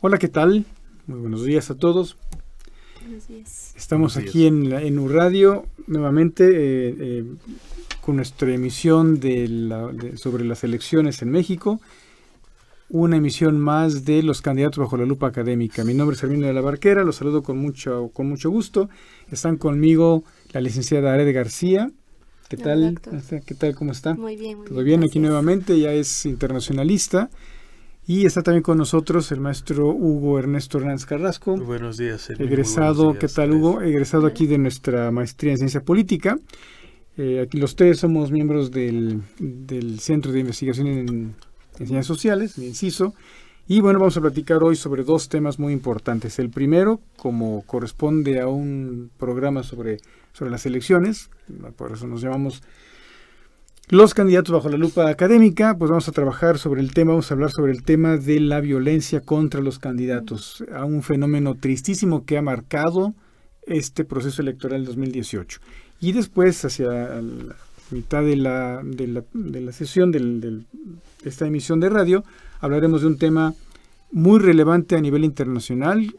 Hola, ¿qué tal? Muy buenos días a todos. Buenos días. Estamos aquí en U-Radio nuevamente con nuestra emisión sobre las elecciones en México. Una emisión más de los candidatos bajo la lupa académica. Mi nombre es Herminio de la Barquera, los saludo con mucho gusto. Están conmigo la licenciada Aret García. ¿Qué tal? ¿Qué tal? ¿Cómo está? Muy bien, ¿Todo bien? Aquí nuevamente, ya es internacionalista. Y está también con nosotros el maestro Hugo Ernesto Hernández Carrasco. Muy buenos días, egresado, buenos días, ¿qué tal, Hugo? Egresado aquí de nuestra maestría en Ciencia Política. Aquí los tres somos miembros del Centro de Investigación en Ciencias Sociales, el INCISO. Y bueno, vamos a platicar hoy sobre dos temas muy importantes. El primero, como corresponde a un programa sobre las elecciones, por eso nos llamamos Los candidatos bajo la lupa académica, pues vamos a hablar sobre el tema de la violencia contra los candidatos, a un fenómeno tristísimo que ha marcado este proceso electoral 2018. Y después, hacia la mitad de la sesión de esta emisión de radio, hablaremos de un tema muy relevante a nivel internacional.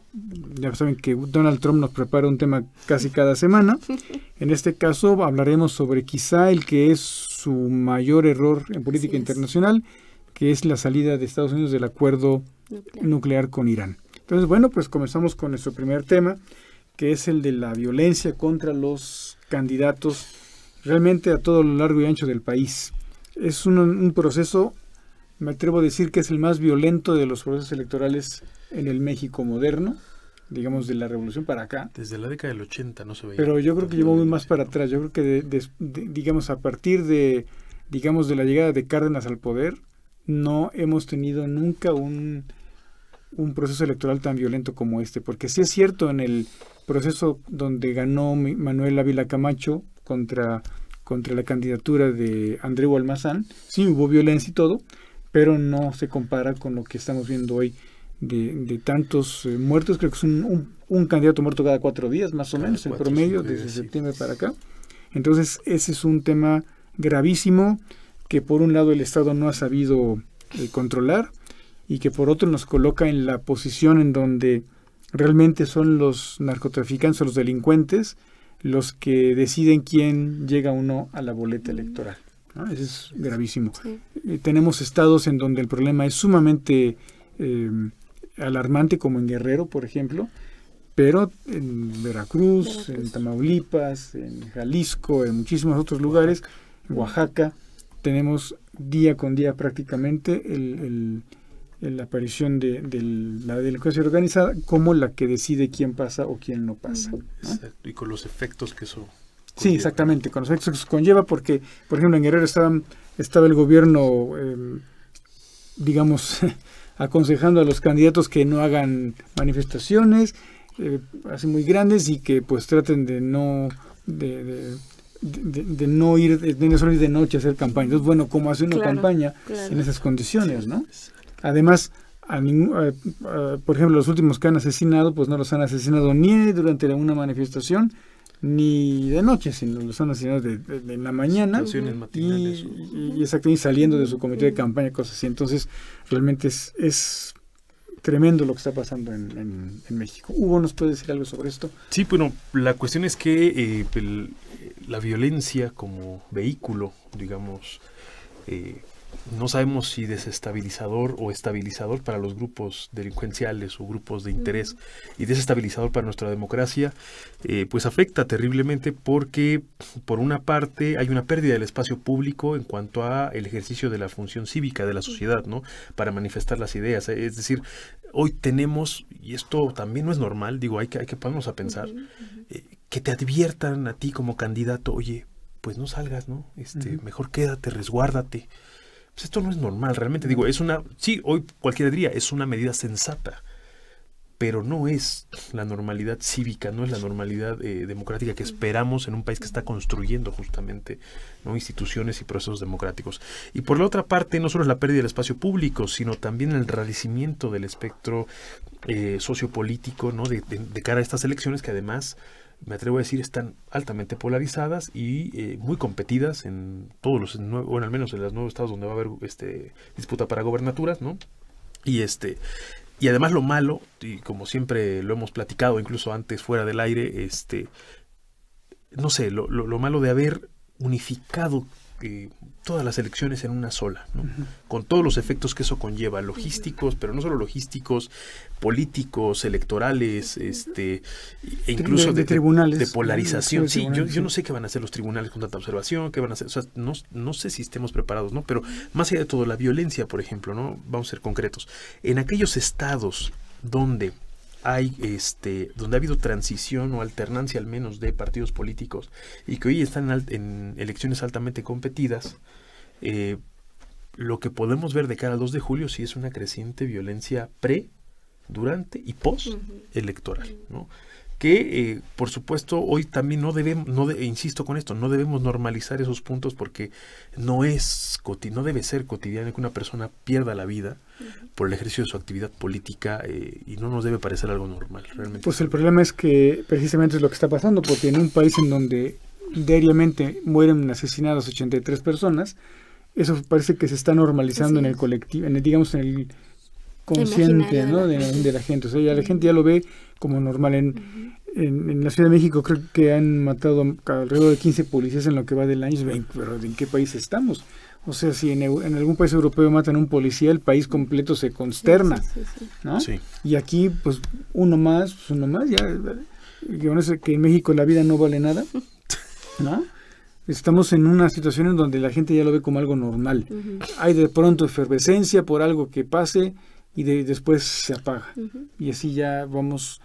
Ya saben que Donald Trump nos prepara un tema casi cada semana. En este caso hablaremos sobre quizá el que es su mayor error en política internacional, que es la salida de Estados Unidos del acuerdo nuclear con Irán. Entonces, bueno, pues comenzamos con nuestro primer tema, que es el de la violencia contra los candidatos realmente a todo lo largo y ancho del país. Es un proceso, me atrevo a decir que es el más violento de los procesos electorales en el México moderno, digamos de la revolución para acá. Desde la década del 80 no se veía. Pero yo creo que llevó muy más para atrás. Yo creo que digamos a partir de la llegada de Cárdenas al poder, no hemos tenido nunca un proceso electoral tan violento como este, porque sí es cierto, en el proceso donde ganó Manuel Ávila Camacho contra la candidatura de Andreu Almazán, sí hubo violencia y todo, pero no se compara con lo que estamos viendo hoy de tantos muertos. Creo que es un candidato muerto cada 4 días, más o menos, en promedio, desde septiembre para acá. Entonces, ese es un tema gravísimo que por un lado el Estado no ha sabido controlar y que por otro nos coloca en la posición en donde realmente son los narcotraficantes o los delincuentes los que deciden quién llega o no a la boleta electoral. ¿No? Eso es gravísimo. Sí. Tenemos estados en donde el problema es sumamente alarmante, como en Guerrero, por ejemplo, pero en Veracruz, en Tamaulipas, en Jalisco, en muchísimos otros lugares, en Oaxaca, tenemos día con día prácticamente la aparición de la delincuencia organizada como la que decide quién pasa o quién no pasa. ¿No? Exacto, y con los efectos que eso conlleva. Sí, exactamente, con los efectos que eso conlleva, porque, por ejemplo, en Guerrero estaba el gobierno, digamos, aconsejando a los candidatos que no hagan manifestaciones así muy grandes y que pues traten de no ir de noche a hacer campaña. Entonces, bueno, ¿cómo hace una campaña en esas condiciones, no? Además, por ejemplo, los últimos que han asesinado, pues no los han asesinado ni durante una manifestación ni de noche, sino los han asesinado de la mañana y exactamente saliendo de su comité de campaña, cosas así. Entonces, realmente es tremendo lo que está pasando en México. Hugo, ¿nos puede decir algo sobre esto? Sí, bueno, la cuestión es que la violencia como vehículo, digamos, no sabemos si desestabilizador o estabilizador para los grupos delincuenciales o grupos de interés y desestabilizador para nuestra democracia, pues afecta terriblemente porque por una parte hay una pérdida del espacio público en cuanto a el ejercicio de la función cívica de la sociedad, ¿no? Para manifestar las ideas. Es decir, hoy tenemos, y esto también no es normal, digo, hay que ponernos a pensar, que te adviertan a ti como candidato, oye, pues no salgas, ¿no? Mejor quédate, resguárdate. Pues esto no es normal, realmente. Digo, sí, hoy cualquiera diría, es una medida sensata, pero no es la normalidad cívica, no es la normalidad democrática que esperamos en un país que está construyendo justamente, ¿no?, instituciones y procesos democráticos. Y por la otra parte, no solo es la pérdida del espacio público, sino también el enrarecimiento del espectro sociopolítico, ¿no?, de cara a estas elecciones que además, me atrevo a decir, están altamente polarizadas y muy competidas en todos o al menos en los nuevos estados donde va a haber disputa para gobernaturas, ¿no? Y Y además lo malo, y como siempre lo hemos platicado, incluso antes fuera del aire, no sé, lo malo de haber unificado todas las elecciones en una sola, ¿no? Con todos los efectos que eso conlleva, logísticos, pero no solo logísticos, políticos, electorales, e incluso de tribunales, de polarización. Sí, tribunales, yo no sé qué van a hacer los tribunales con tanta observación, qué van a hacer, o sea, no sé si estemos preparados, ¿no? Pero más allá de todo, la violencia, por ejemplo, ¿no? Vamos a ser concretos. En aquellos estados donde hay donde ha habido transición o alternancia al menos de partidos políticos y que hoy están en elecciones altamente competidas, lo que podemos ver de cara al 2 de julio sí es una creciente violencia durante y post electoral, ¿no? Que por supuesto hoy también insisto con esto, no debemos normalizar esos puntos porque no debe ser cotidiano que una persona pierda la vida por el ejercicio de su actividad política y no nos debe parecer algo normal realmente. Pues el problema es que precisamente es lo que está pasando, porque en un país en donde diariamente mueren asesinadas 83 personas, eso parece que se está normalizando en el colectivo, digamos en el consciente, ¿no? de la gente. O sea, ya la gente ya lo ve como normal. En la Ciudad de México creo que han matado alrededor de 15 policías en lo que va del año. Pero ¿en qué país estamos? O sea, si en algún país europeo matan a un policía, el país completo se consterna, ¿no? Sí. Y aquí, pues, uno más, ya. Yo no sé, que en México la vida no vale nada, ¿no? Estamos en una situación en donde la gente ya lo ve como algo normal. Hay de pronto efervescencia por algo que pase y después se apaga. Y así ya vamos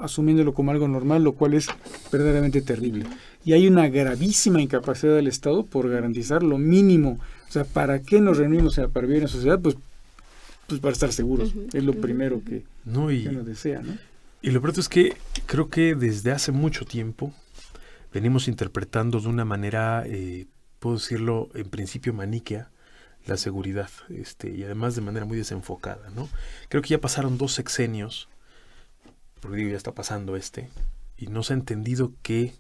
asumiéndolo como algo normal, lo cual es verdaderamente terrible. Y hay una gravísima incapacidad del Estado por garantizar lo mínimo. O sea, ¿para qué nos reunimos para vivir en sociedad? Pues para estar seguros. Es lo primero que uno desea, ¿no? Y lo peor es que creo que desde hace mucho tiempo venimos interpretando de una manera, puedo decirlo, en principio maniquea, la seguridad, y además de manera muy desenfocada, ¿no? Creo que ya pasaron 2 sexenios, porque digo, ya está pasando y no se ha entendido que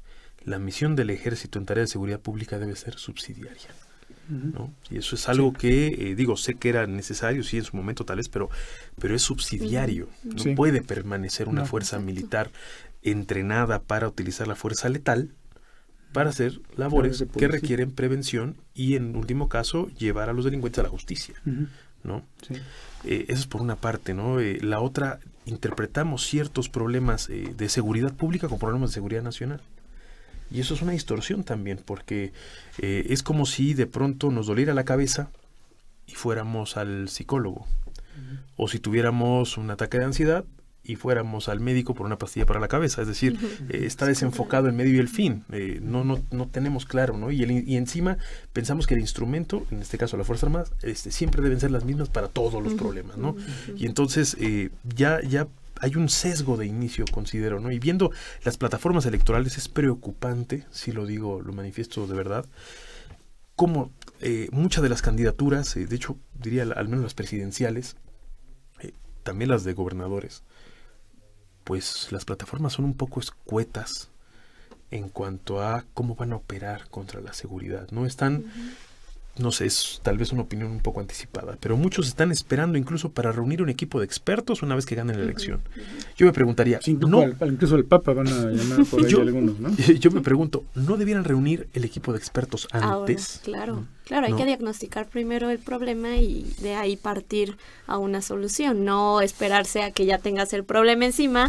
la misión del ejército en tarea de seguridad pública debe ser subsidiaria, ¿no? Y eso es algo que, sé que era necesario, sí, en su momento tal vez, pero es subsidiario. No puede permanecer una fuerza militar entrenada para utilizar la fuerza letal para hacer labores que requieren prevención y, en último caso, llevar a los delincuentes a la justicia, ¿no? Sí. Eso es por una parte, ¿no? La otra, interpretamos ciertos problemas de seguridad pública como problemas de seguridad nacional. Y eso es una distorsión también, porque es como si de pronto nos doliera la cabeza y fuéramos al psicólogo. O si tuviéramos un ataque de ansiedad y fuéramos al médico por una pastilla para la cabeza. Es decir, está desenfocado el medio y el fin. No tenemos claro, ¿no? Y encima pensamos que el instrumento, en este caso la Fuerza Armada, siempre deben ser las mismas para todos los problemas, ¿no? Y entonces ya hay un sesgo de inicio, considero, ¿no? Y viendo las plataformas electorales es preocupante, si lo digo, lo manifiesto de verdad, como muchas de las candidaturas, de hecho diría al menos las presidenciales, también las de gobernadores, pues las plataformas son un poco escuetas en cuanto a cómo van a operar contra la seguridad. No están, no sé, es tal vez una opinión un poco anticipada, pero muchos están esperando incluso para reunir un equipo de expertos una vez que ganen la elección. Yo me preguntaría... Sí, incluso al Papa van a llamar por ahí algunos, ¿no? Yo me pregunto, ¿no debieran reunir el equipo de expertos antes? Ahora, claro, hay que diagnosticar primero el problema y de ahí partir a una solución, no esperarse a que ya tengas el problema encima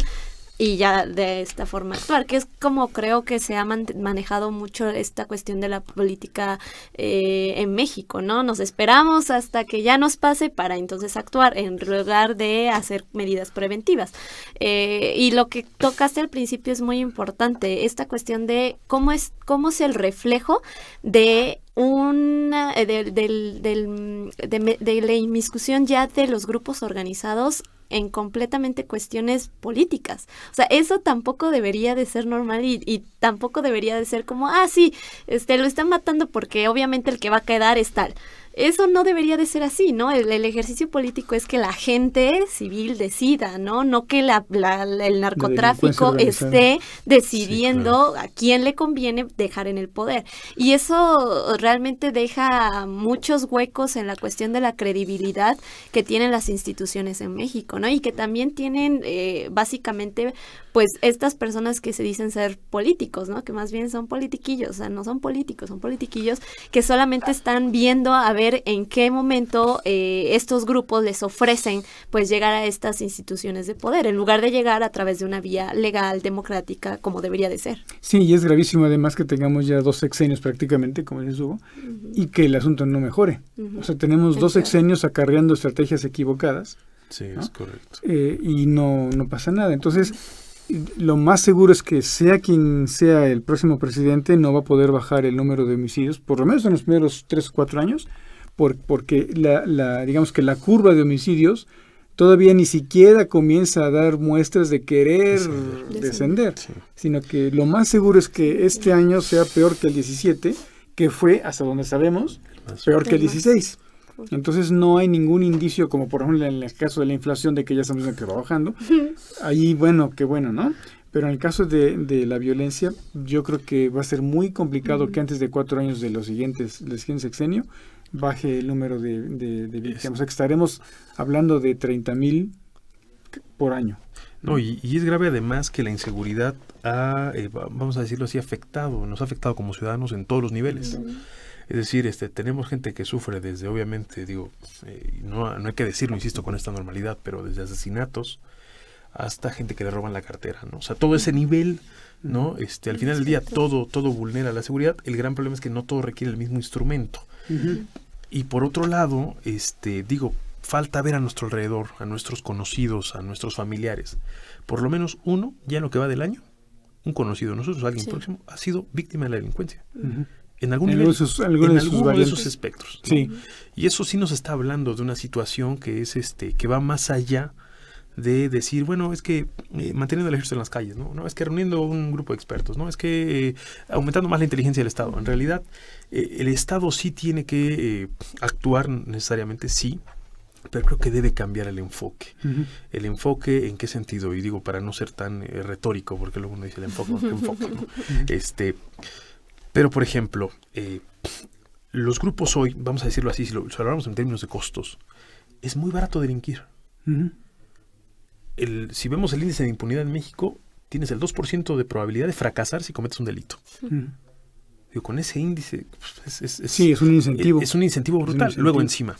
y ya de esta forma actuar, que es como creo que se ha manejado mucho esta cuestión de la política en México, ¿no? Nos esperamos hasta que ya nos pase para entonces actuar en lugar de hacer medidas preventivas. Y lo que tocaste al principio es muy importante, esta cuestión de cómo es el reflejo de de la inmiscusión ya de los grupos organizados en completamente cuestiones políticas. O sea, eso tampoco debería de ser normal y tampoco debería de ser como, sí, lo están matando porque obviamente el que va a quedar es tal. eso no debería de ser así, ¿no? El ejercicio político es que la gente civil decida, ¿no? No que el narcotráfico esté decidiendo a quién le conviene dejar en el poder. Y eso realmente deja muchos huecos en la cuestión de la credibilidad que tienen las instituciones en México, ¿no? Y que también tienen básicamente pues estas personas que se dicen ser políticos, ¿no? Que más bien son politiquillos, o sea, no son políticos, son politiquillos que solamente están viendo a ver en qué momento estos grupos les ofrecen pues llegar a estas instituciones de poder, en lugar de llegar a través de una vía legal, democrática, como debería de ser. Sí, y es gravísimo además que tengamos ya 2 sexenios prácticamente, como dices Hugo, y que el asunto no mejore. O sea, tenemos 2 sexenios acarreando estrategias equivocadas. Sí, ¿no? Es correcto. Y no pasa nada. Entonces, lo más seguro es que sea quien sea el próximo presidente, no va a poder bajar el número de homicidios, por lo menos en los primeros 3 o 4 años, porque digamos que la curva de homicidios todavía ni siquiera comienza a dar muestras de querer descender, sino que lo más seguro es que este año sea peor que el 17, que fue, hasta donde sabemos, peor que el 16. Entonces no hay ningún indicio, como por ejemplo en el caso de la inflación, de que ya estamos viendo que va bajando. Ahí, bueno, qué bueno, ¿no? Pero en el caso de la violencia, yo creo que va a ser muy complicado que antes de 4 años del siguiente sexenio baje el número de víctimas. O sea, que estaremos hablando de 30,000 por año. No, y es grave además que la inseguridad vamos a decirlo así, nos ha afectado como ciudadanos en todos los niveles. Es decir, tenemos gente que sufre desde, obviamente, no hay que decirlo, insisto, con esta normalidad, pero desde asesinatos hasta gente que le roban la cartera, ¿no? O sea, todo ese nivel, ¿no? Al final del día todo vulnera la seguridad. El gran problema es que no todo requiere el mismo instrumento. Y por otro lado, falta ver a nuestro alrededor, a nuestros conocidos, a nuestros familiares. Por lo menos uno, ya en lo que va del año, un conocido de nosotros, alguien próximo, ha sido víctima de la delincuencia. En algún nivel, en alguno de esos espectros, ¿no? Sí. Y eso sí nos está hablando de una situación que es que va más allá de decir, bueno, es que manteniendo el ejército en las calles, ¿no? Es que reuniendo un grupo de expertos, ¿no? Es que aumentando más la inteligencia del Estado. En realidad, el Estado sí tiene que actuar necesariamente, sí, pero creo que debe cambiar el enfoque. ¿El enfoque en qué sentido? Y digo, para no ser tan retórico, porque luego uno dice el enfoque, ¿qué enfoque, ¿no? Pero, por ejemplo, los grupos hoy, vamos a decirlo así, si lo hablamos en términos de costos, es muy barato delinquir. Si vemos el índice de impunidad en México, tienes el 2% de probabilidad de fracasar si cometes un delito. Digo, con ese índice es un incentivo. Es un incentivo brutal. Luego encima,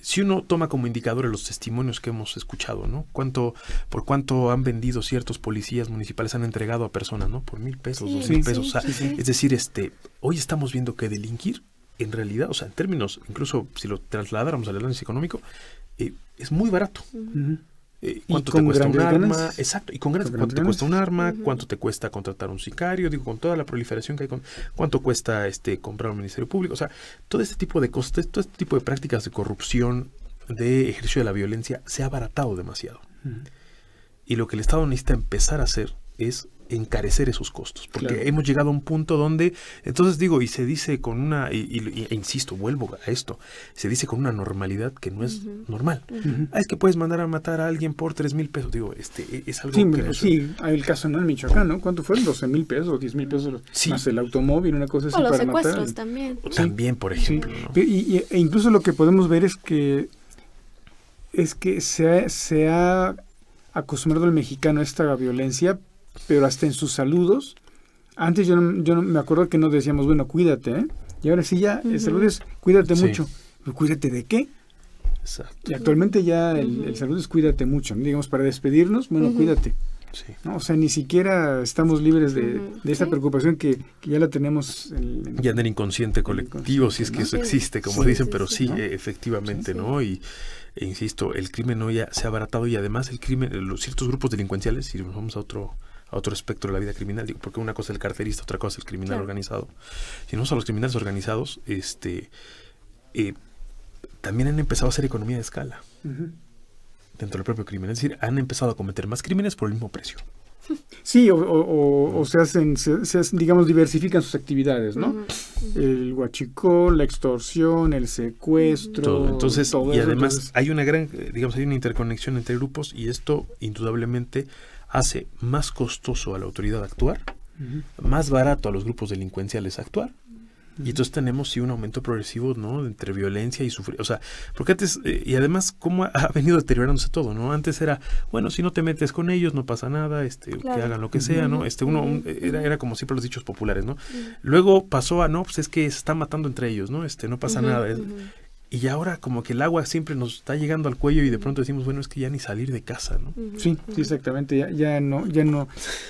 si uno toma como indicadores los testimonios que hemos escuchado, ¿no? Por cuánto han vendido ciertos policías municipales, han entregado a personas, ¿no? Por 1,000 pesos, 2,000 pesos. Es decir, hoy estamos viendo que delinquir, en realidad, o sea, en términos, incluso si lo trasladáramos al análisis económico, es muy barato. ¿Cuánto te cuesta un arma? Exacto, y con grandes, ¿cuánto te cuesta un arma? ¿Cuánto te cuesta contratar un sicario? Digo, con toda la proliferación que hay, ¿cuánto cuesta comprar un ministerio público? O sea, todo este tipo de costes, todo este tipo de prácticas de corrupción, de ejercicio de la violencia, se ha abaratado demasiado. Y lo que el Estado necesita empezar a hacer es encarecer esos costos, porque hemos llegado a un punto donde, entonces digo, y se dice con una, e insisto, vuelvo a esto, se dice con una normalidad que no es normal. Es que puedes mandar a matar a alguien por 3,000 pesos, digo, es algo que sí, hay el caso, ¿no? En Michoacán, ¿no? ¿Cuánto fueron? 12,000 pesos, 10,000 pesos, más el automóvil, una cosa así para matar. O los secuestros también. También, por ejemplo, ¿no? E incluso lo que podemos ver es que se ha acostumbrado el mexicano a esta violencia, pero hasta en sus saludos. Antes yo no me acuerdo que no decíamos, bueno, cuídate, ¿eh? Y ahora sí ya, el saludo es cuídate mucho. ¿Pero cuídate de qué? Exacto. Y actualmente ya el saludo es cuídate mucho, ¿no? Digamos, para despedirnos, bueno, cuídate. ¿No? O sea, ni siquiera estamos libres de esa preocupación que ya la tenemos ya en el inconsciente colectivo, si es que eso existe, como dicen, pero sí, efectivamente, ¿no? E insisto, el crimen no ya se ha abaratado, y además el crimen, ciertos grupos delincuenciales, si nos vamos a otro espectro de la vida criminal, digo, porque una cosa es el carterista, otra cosa es el criminal organizado. Si no son los criminales organizados, también han empezado a hacer economía de escala dentro del propio crimen. Es decir, han empezado a cometer más crímenes por el mismo precio. Sí, o se hacen, digamos, diversifican sus actividades, ¿no? el huachicol, la extorsión, el secuestro, todo. Entonces, todo y eso. además Entonces, hay una gran, digamos, hay una interconexión entre grupos y esto indudablemente hace más costoso a la autoridad actuar, más barato a los grupos delincuenciales actuar. Y entonces tenemos sí un aumento progresivo, ¿no? Entre violencia y sufrir, o sea, porque antes, y además cómo ha venido deteriorándose todo, ¿no? Antes era, bueno, si no te metes con ellos no pasa nada, Claro. que hagan lo que sea, ¿no? Era como siempre los dichos populares, ¿no? Luego pasó a, no, pues es que se están matando entre ellos, ¿no? No pasa nada. Y ahora como que el agua siempre nos está llegando al cuello y de pronto decimos, bueno, es que ya ni salir de casa, ¿no? sí, exactamente, ya no.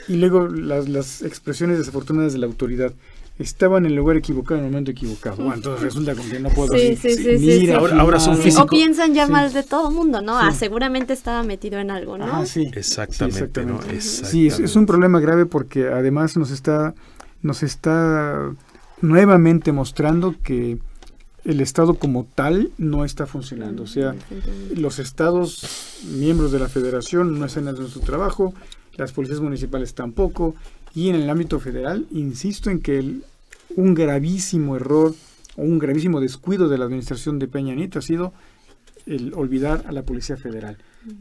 Y luego las expresiones desafortunadas de la autoridad. Estaba en el lugar equivocado en el momento equivocado. Bueno, entonces resulta como que no puedo Sí. mira, Ahora son físicos. O piensan ya mal de todo mundo, ¿no? Sí. seguramente estaba metido en algo, ¿no? Ah, sí. Exactamente, ¿no? Sí, es un problema grave porque además nos está nuevamente mostrando que el Estado como tal no está funcionando. O sea, los estados, miembros de la federación, no están haciendo su trabajo, las policías municipales tampoco, y en el ámbito federal, insisto en que un gravísimo error o un gravísimo descuido de la administración de Peña Nieto ha sido el olvidar a la Policía Federal.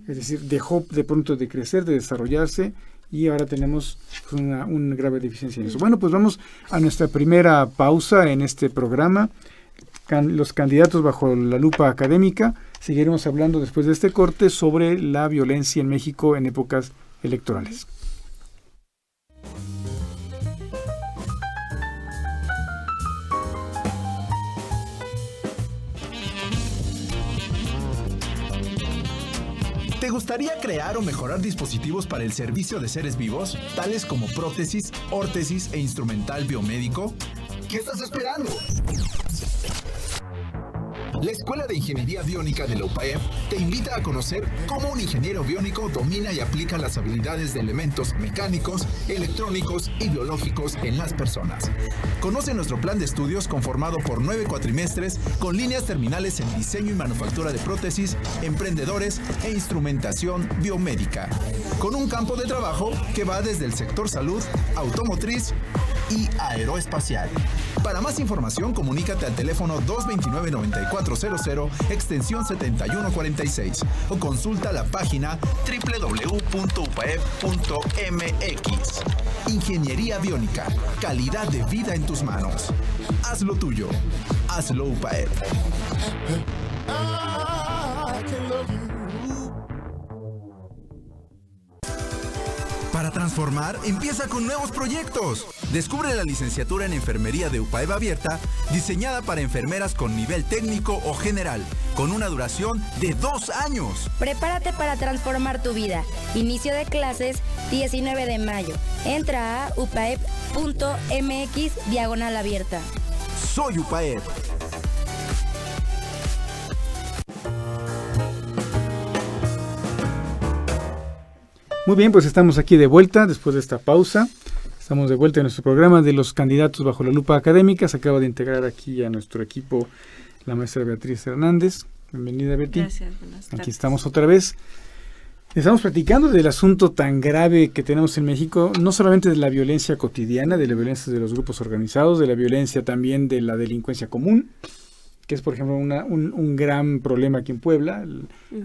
Es decir, dejó de pronto de crecer, de desarrollarse, y ahora tenemos una grave deficiencia en eso. Bueno, pues vamos a nuestra primera pausa en este programa. Los candidatos bajo la lupa académica. Seguiremos hablando después de este corte sobre la violencia en México en épocas electorales. ¿Te gustaría crear o mejorar dispositivos para el servicio de seres vivos, tales como prótesis, órtesis e instrumental biomédico? ¿Qué estás esperando? La Escuela de Ingeniería Biónica de la UPAEP te invita a conocer cómo un ingeniero biónico domina y aplica las habilidades de elementos mecánicos, electrónicos y biológicos en las personas. Conoce nuestro plan de estudios conformado por 9 cuatrimestres con líneas terminales en diseño y manufactura de prótesis, emprendedores e instrumentación biomédica, con un campo de trabajo que va desde el sector salud, automotriz y aeroespacial. Para más información, comunícate al teléfono 229-9400, extensión 7146, o consulta la página www.upaep.mx. Ingeniería biónica, calidad de vida en tus manos. Hazlo tuyo. Hazlo UPAEP. Para transformar, empieza con nuevos proyectos. Descubre la licenciatura en Enfermería de UPAEP Abierta, diseñada para enfermeras con nivel técnico o general, con una duración de 2 años. Prepárate para transformar tu vida. Inicio de clases 19 de mayo. Entra a upaep.mx/abierta. Soy UPAEP. Muy bien, pues estamos aquí de vuelta después de esta pausa. Estamos de vuelta en nuestro programa de los candidatos bajo la lupa académica. Se acaba de integrar aquí a nuestro equipo la maestra Beatriz Hernández. Bienvenida, Betty. Gracias, buenas tardes. Aquí estamos otra vez. Estamos platicando del asunto tan grave que tenemos en México, no solamente de la violencia cotidiana, de la violencia de los grupos organizados, de la violencia también de la delincuencia común, que es, por ejemplo, un gran problema aquí en Puebla,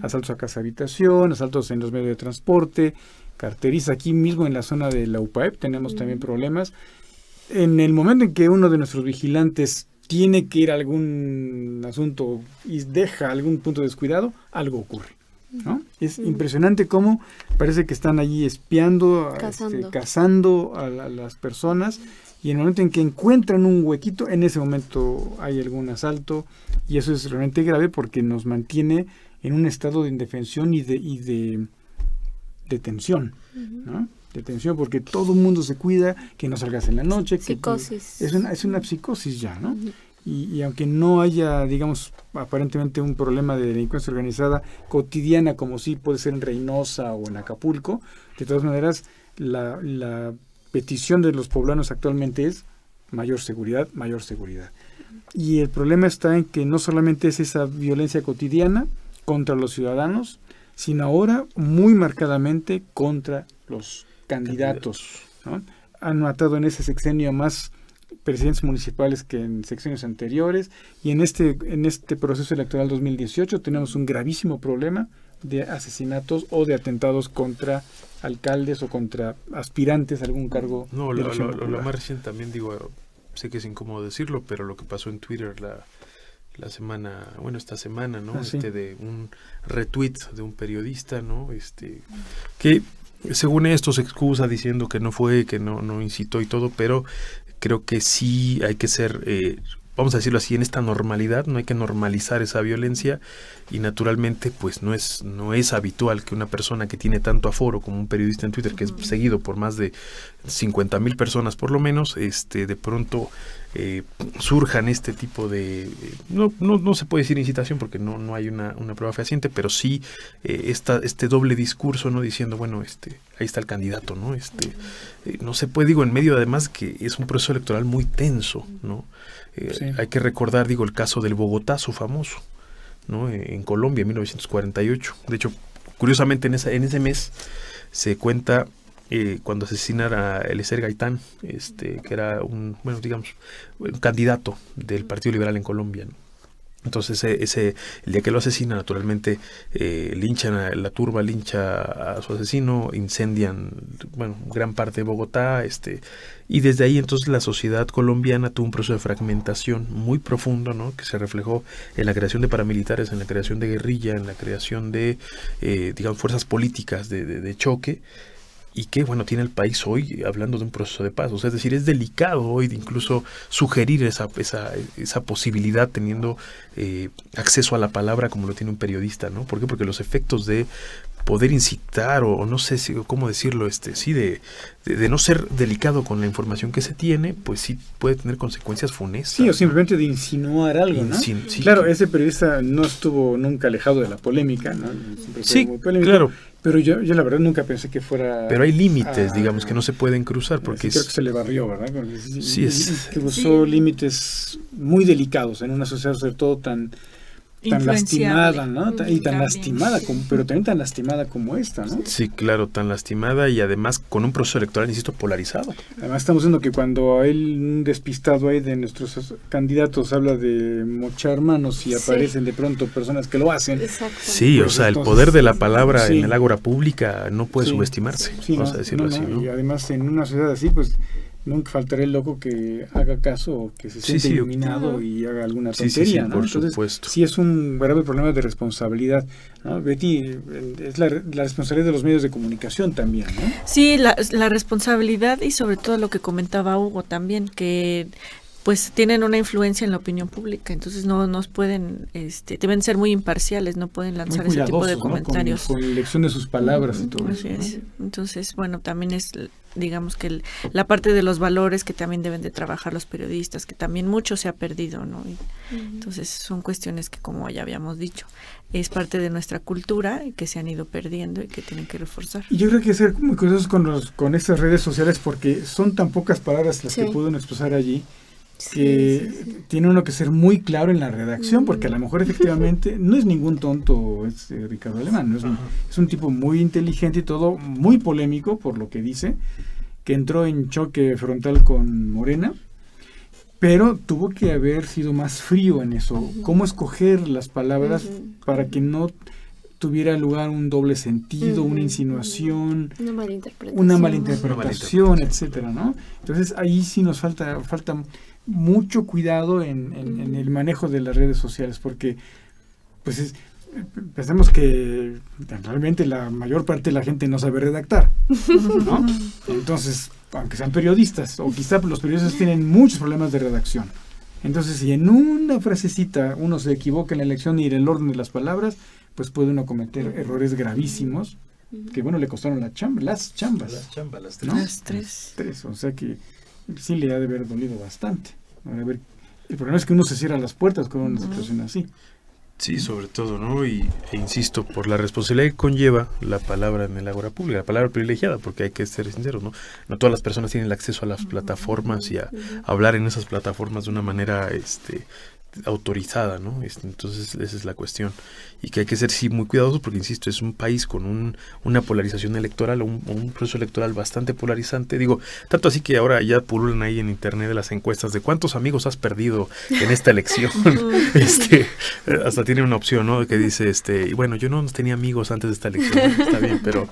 asaltos a casa habitación, asaltos en los medios de transporte, carteristas. Aquí mismo en la zona de la UPAEP tenemos también problemas. En el momento en que uno de nuestros vigilantes tiene que ir a algún asunto y deja algún punto descuidado, algo ocurre, ¿no? Es impresionante cómo parece que están allí espiando, cazando a las personas, y en el momento en que encuentran un huequito, en ese momento hay algún asalto, y eso es realmente grave porque nos mantiene en un estado de indefensión y de tensión, ¿no? De tensión, porque todo el mundo se cuida, que no salgas en la noche. Psicosis. Es una psicosis ya, ¿no? Y aunque no haya, digamos, aparentemente un problema de delincuencia organizada cotidiana, como sí puede ser en Reynosa o en Acapulco, de todas maneras, la petición de los poblanos actualmente es mayor seguridad, mayor seguridad. Y el problema está en que no solamente es esa violencia cotidiana contra los ciudadanos, sino ahora muy marcadamente contra los candidatos, ¿no? Han matado en ese sexenio más presidentes municipales que en secciones anteriores, y en este proceso electoral 2018 tenemos un gravísimo problema de asesinatos o de atentados contra alcaldes o contra aspirantes a algún cargo. No, lo más reciente también, digo, sé que es incómodo decirlo, pero lo que pasó en Twitter esta semana, ¿no? Sí. De un retweet de un periodista, ¿no? Que según esto se excusa diciendo que no fue, que no incitó y todo, pero creo que sí hay que ser, vamos a decirlo así, en esta normalidad, no hay que normalizar esa violencia, y naturalmente pues no es habitual que una persona que tiene tanto aforo como un periodista en Twitter, que es seguido por más de 50,000 personas por lo menos, de pronto surjan este tipo de, no se puede decir incitación porque no hay una prueba fehaciente, pero sí este doble discurso, ¿no? Diciendo, bueno, ahí está el candidato, ¿no? No se puede, digo, en medio además que es un proceso electoral muy tenso, ¿no? Sí. Hay que recordar, digo, el caso del Bogotazo famoso, ¿no? En Colombia, en 1948. De hecho, curiosamente, en ese mes se cuenta cuando asesinara a Eliezer Gaitán, que era un candidato del Partido Liberal en Colombia, ¿no? Entonces el día que lo asesina, naturalmente la turba lincha a su asesino, incendian gran parte de Bogotá, y desde ahí entonces la sociedad colombiana tuvo un proceso de fragmentación muy profundo, ¿no? Que se reflejó en la creación de paramilitares, en la creación de guerrilla, en la creación de fuerzas políticas de choque, y que, tiene el país hoy hablando de un proceso de paz. O sea, es decir, es delicado hoy de incluso sugerir esa posibilidad teniendo acceso a la palabra como lo tiene un periodista, ¿no? ¿Por qué? Porque los efectos de poder incitar o no sé cómo decirlo, de no ser delicado con la información que se tiene, pues sí puede tener consecuencias funestas. Sí, o simplemente de insinuar algo, ¿no? Sí. Claro, ese periodista no estuvo nunca alejado de la polémica, ¿no? Sí, claro. Pero yo la verdad nunca pensé que fuera... Pero hay límites, digamos, que no se pueden cruzar, porque creo que se le barrió, ¿verdad? Porque sí, límites muy delicados en una sociedad, sobre todo tan lastimada, ¿no? Y tan lastimada, pero también tan lastimada como esta, ¿no? Sí, claro, tan lastimada y además con un proceso electoral, insisto, polarizado. Además estamos viendo que cuando un despistado ahí de nuestros candidatos habla de mochar manos y aparecen de pronto personas que lo hacen. Sí, pues, o sea, el poder de la palabra en el ágora pública no puede subestimarse, vamos a decirlo así, ¿no? Y además en una sociedad así, pues nunca faltará el loco que haga caso o que se siente iluminado y haga alguna tontería, ¿no? Por Entonces, supuesto. Sí es un grave problema de responsabilidad, ¿no? Betty, es la responsabilidad de los medios de comunicación también, ¿no? Sí, la responsabilidad y sobre todo lo que comentaba Hugo también, que pues tienen una influencia en la opinión pública, entonces no nos pueden, deben ser muy imparciales, no pueden lanzar ese tipo de comentarios. Con elección de sus palabras y todo eso. ¿no? Entonces, también es, digamos que la parte de los valores que también deben de trabajar los periodistas, que también mucho se ha perdido, ¿no? Entonces son cuestiones que, como ya habíamos dicho, es parte de nuestra cultura y que se han ido perdiendo y que tienen que reforzar. Y yo creo que hay que ser muy curiosos con estas redes sociales porque son tan pocas palabras las que pueden expresar allí, que tiene uno que ser muy claro en la redacción, porque a lo mejor efectivamente no es ningún tonto Ricardo Alemán, ¿no? Es un tipo muy inteligente y todo, muy polémico por lo que dice, que entró en choque frontal con Morena, pero tuvo que haber sido más frío en eso, cómo escoger las palabras para que no tuviera lugar un doble sentido, una insinuación, una malinterpretación, etcétera, ¿no? Entonces ahí sí nos falta mucho cuidado en el manejo de las redes sociales, porque pues pensemos que realmente la mayor parte de la gente no sabe redactar, ¿no? Entonces, aunque sean periodistas, o quizá los periodistas tienen muchos problemas de redacción. Entonces, si en una frasecita uno se equivoca en la elección y en el orden de las palabras, pues puede uno cometer errores gravísimos que, le costaron las chambas, ¿no? Las tres. O sea que sí le ha de haber dolido bastante. El problema es que uno se cierra las puertas con una situación así. Sí, sobre todo, ¿no? E insisto, por la responsabilidad que conlleva la palabra en el ágora pública, la palabra privilegiada, porque hay que ser sinceros, ¿no? No todas las personas tienen el acceso a las plataformas y a hablar en esas plataformas de una manera autorizada, ¿no? Entonces esa es la cuestión, y que hay que ser sí muy cuidadosos porque, insisto, es un país con una polarización electoral, un proceso electoral bastante polarizante, digo, tanto así que ahora ya pululan ahí en internet de las encuestas de cuántos amigos has perdido en esta elección. Hasta tiene una opción, ¿no? Que dice, bueno, yo no tenía amigos antes de esta elección, está bien, pero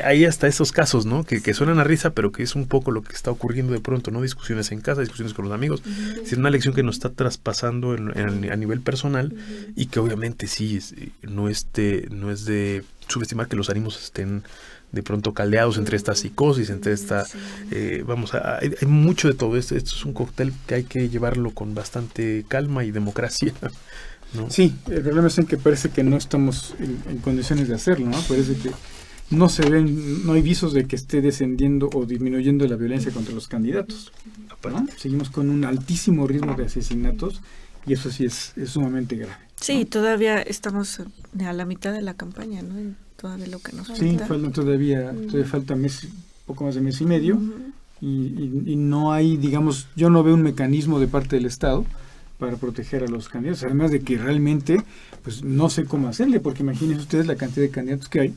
hay hasta esos casos, ¿no? Que suenan a risa, pero que es un poco lo que está ocurriendo de pronto, ¿no? Discusiones en casa, discusiones con los amigos, es decir, una elección que nos está traspasando a nivel personal, y que obviamente sí no es de subestimar que los ánimos estén de pronto caldeados entre esta psicosis, entre esta hay mucho de todo esto es un cóctel que hay que llevarlo con bastante calma y democracia, ¿no? Sí, el problema es en que parece que no estamos en condiciones de hacerlo, ¿no? Parece que no hay visos de que esté descendiendo o disminuyendo la violencia contra los candidatos, ¿no? Seguimos con un altísimo ritmo de asesinatos, y eso sí es sumamente grave. Sí, todavía estamos a la mitad de la campaña, ¿no? Y todavía lo que nos falta. Sí, todavía falta poco más de mes y medio, y no hay, digamos, yo no veo un mecanismo de parte del Estado para proteger a los candidatos, además de que realmente, pues no sé cómo hacerle, porque imagínense ustedes la cantidad de candidatos que hay.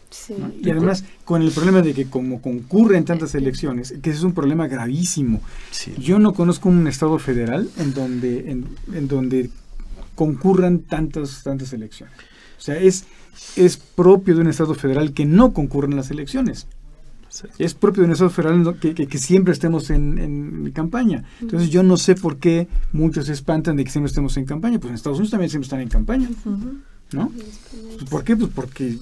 Sí. ¿No? Y además con el problema de que como concurren tantas elecciones, que ese es un problema gravísimo. Sí. Yo no conozco un estado federal en donde concurran tantas elecciones. O sea, es propio de un estado federal que no concurran las elecciones. Sí. Es propio de un estado federal que siempre estemos en campaña. Entonces yo no sé por qué muchos se espantan de que siempre estemos en campaña. Pues en Estados Unidos también siempre están en campaña, ¿no? ¿Por qué? Pues porque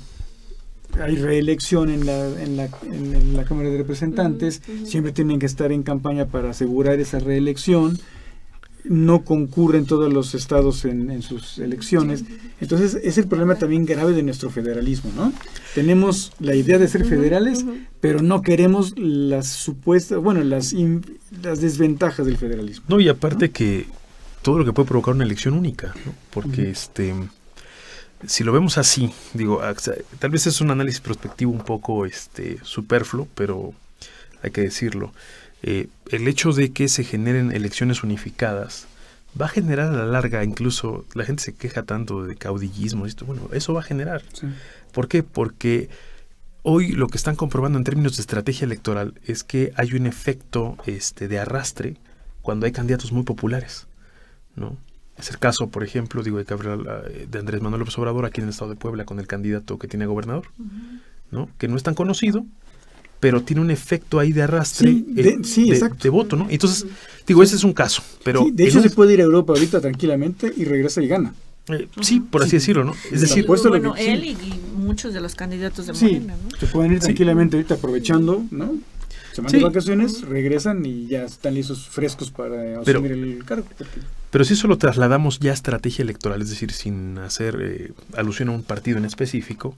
hay reelección en la Cámara de Representantes, siempre tienen que estar en campaña para asegurar esa reelección, no concurren todos los estados en sus elecciones. Entonces es el problema también grave de nuestro federalismo, ¿no? Tenemos la idea de ser federales, pero no queremos las supuestas, las desventajas del federalismo. No, y aparte, ¿no?, que todo lo que puede provocar una elección única, ¿no? Porque si lo vemos así, digo, tal vez es un análisis prospectivo un poco superfluo, pero hay que decirlo. El hecho de que se generen elecciones unificadas va a generar a la larga, incluso la gente se queja tanto de caudillismo, eso va a generar. Sí. ¿Por qué? Porque hoy lo que están comprobando en términos de estrategia electoral es que hay un efecto de arrastre cuando hay candidatos muy populares, ¿no? Es el caso, por ejemplo, de Andrés Manuel López Obrador aquí en el estado de Puebla con el candidato que tiene gobernador, ¿no? Que no es tan conocido, pero tiene un efecto ahí de arrastre de voto, ¿no? Entonces, ese es un caso. Pero de hecho se puede ir a Europa ahorita tranquilamente y regresa y gana. Sí, por así decirlo, ¿no? Es decir, él y muchos de los candidatos de Morena, ¿no? Se pueden ir tranquilamente ahorita aprovechando, ¿no? Se van de vacaciones, regresan y ya están listos frescos para asumir el cargo. Pero si eso lo trasladamos ya a estrategia electoral, es decir, sin hacer alusión a un partido en específico,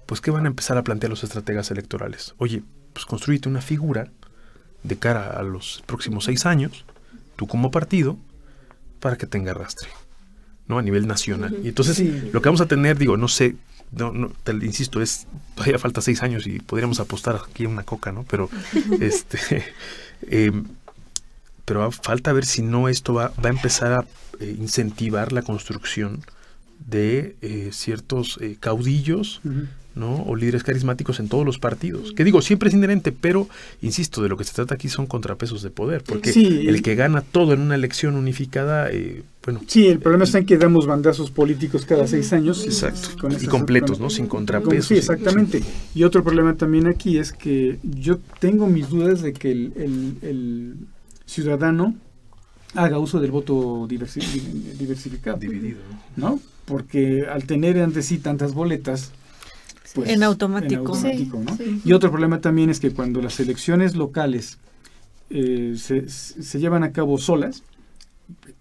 pues ¿qué van a empezar a plantear los estrategas electorales? Oye, pues construyete una figura de cara a los próximos 6 años, tú como partido, para que tenga arrastre, ¿no? A nivel nacional. Y entonces lo que vamos a tener, no sé, te insisto, todavía falta 6 años y podríamos apostar aquí a una coca, ¿no? Pero pero falta ver si no esto va a empezar a incentivar la construcción de ciertos caudillos, ¿no? O líderes carismáticos en todos los partidos. Que siempre es inherente, pero, insisto, de lo que se trata aquí son contrapesos de poder, porque el que gana todo en una elección unificada, Sí, el problema está en que damos bandazos políticos cada 6 años. Exacto, y completos, ¿no? Sin contrapesos. Sí, exactamente. Y otro problema también aquí es que yo tengo mis dudas de que el ciudadano haga uso del voto diversificado. Dividido, ¿no? Porque al tener ante sí tantas boletas, pues, en automático, ¿no? Y otro problema también es que cuando las elecciones locales se llevan a cabo solas,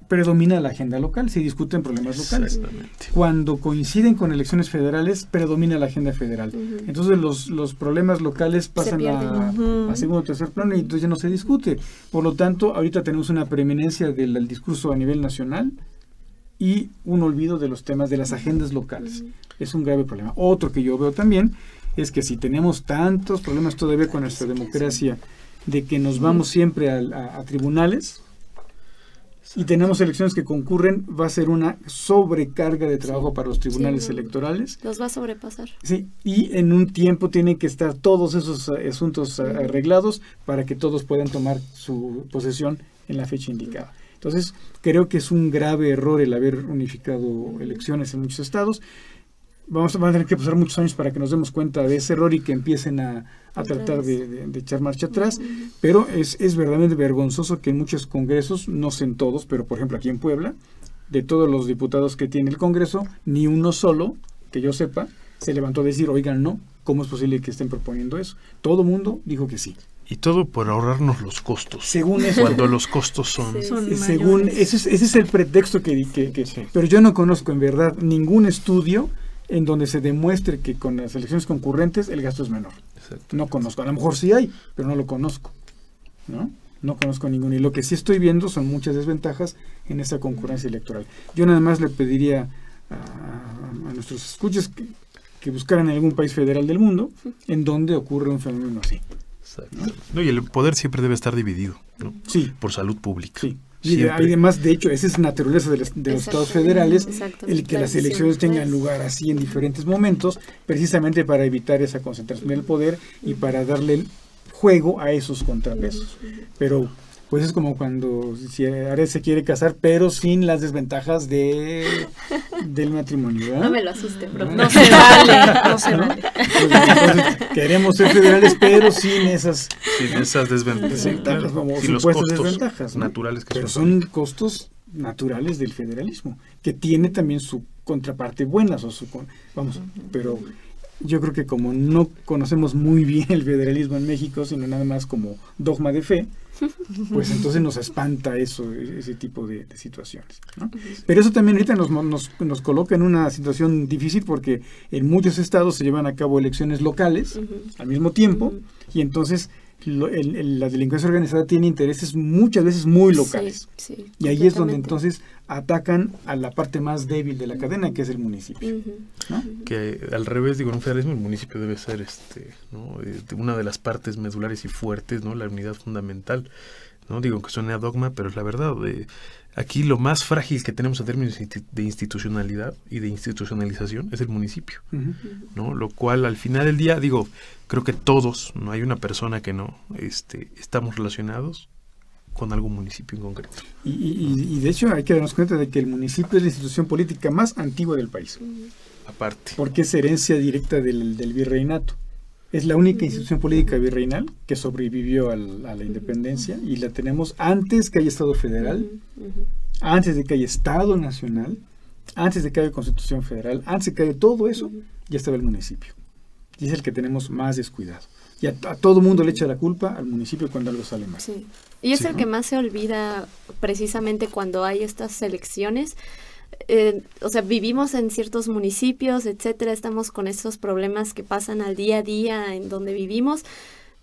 predomina la agenda local, se discuten problemas locales. Cuando coinciden con elecciones federales, predomina la agenda federal. Entonces los problemas locales pasan a segundo o tercer plano y entonces ya no se discute. Por lo tanto, ahorita tenemos una preeminencia del discurso a nivel nacional y un olvido de los temas de las agendas locales. Es un grave problema. Otro que yo veo también es que si tenemos tantos problemas todavía con nuestra democracia, de que nos vamos siempre a tribunales, y tenemos elecciones que concurren, va a ser una sobrecarga de trabajo para los tribunales electorales. Los va a sobrepasar. Sí, y en un tiempo tienen que estar todos esos asuntos arreglados para que todos puedan tomar su posesión en la fecha indicada. Entonces, creo que es un grave error el haber unificado elecciones en muchos estados. Van a tener que pasar muchos años para que nos demos cuenta de ese error y que empiecen a tratar de echar marcha atrás, pero es verdaderamente vergonzoso que en muchos congresos, no sé en todos, pero por ejemplo aquí en Puebla, de todos los diputados que tiene el Congreso, ni uno solo, que yo sepa, se levantó a decir, oigan, no, ¿cómo es posible que estén proponiendo eso? Todo mundo dijo que sí. Y todo por ahorrarnos los costos. Según eso. Cuando los costos son según ese es el pretexto que sí. Pero yo no conozco en verdad ningún estudio en donde se demuestre que con las elecciones concurrentes el gasto es menor. Exacto. No conozco, a lo mejor sí hay, pero no lo conozco, no conozco ninguno, y lo que sí estoy viendo son muchas desventajas en esta concurrencia electoral. Yo nada más le pediría a nuestros escuchas que buscaran en algún país federal del mundo en donde ocurre un fenómeno así. Exacto. ¿No? Y el poder siempre debe estar dividido, ¿no? Sí. Por salud pública. Sí. Y además, de hecho, esa es naturaleza de los estados federales, el que las elecciones tengan lugar así en diferentes momentos, precisamente para evitar esa concentración del poder y para darle juego a esos contrapesos. Pero pues es como cuando si Ares se quiere casar, pero sin las desventajas del matrimonio, ¿verdad? No me lo asuste, bro. No se vale, no se vale. Entonces, queremos ser federales, pero sin esas desventajas, como sin supuestas desventajas, ¿no? naturales que pero son costos naturales del federalismo, que tiene también su contraparte buenas, pero yo creo que como no conocemos muy bien el federalismo en México, sino nada más como dogma de fe, pues entonces nos espanta ese tipo de situaciones, ¿no? Pero eso también ahorita nos coloca en una situación difícil, porque en muchos estados se llevan a cabo elecciones locales al mismo tiempo, y entonces la delincuencia organizada tiene intereses muchas veces muy locales. Sí, y ahí es donde entonces atacan a la parte más débil de la cadena, que es el municipio, ¿no? Que al revés, digo, en un federalismo el municipio debe ser una de las partes medulares y fuertes, ¿no? La unidad fundamental, ¿no? Digo que suene a dogma, pero es la verdad. Aquí lo más frágil que tenemos en términos de institucionalidad y de institucionalización es el municipio, ¿no? Lo cual al final del día, digo, creo que todos, no hay una persona que no estamos relacionados con algún municipio en concreto. Y de hecho hay que darnos cuenta de que el municipio es la institución política más antigua del país. Aparte. Porque es herencia directa del virreinato. Es la única institución política virreinal que sobrevivió a la independencia, y la tenemos antes que haya Estado federal, antes de que haya Estado nacional, antes de que haya Constitución federal, antes de que haya todo eso, ya estaba el municipio. Y es el que tenemos más descuidado. Y a todo mundo le echa la culpa al municipio cuando algo sale mal. Sí. Y es el que más se olvida precisamente cuando hay estas elecciones. O sea, vivimos en ciertos municipios, etcétera, estamos con estos problemas que pasan al día a día en donde vivimos,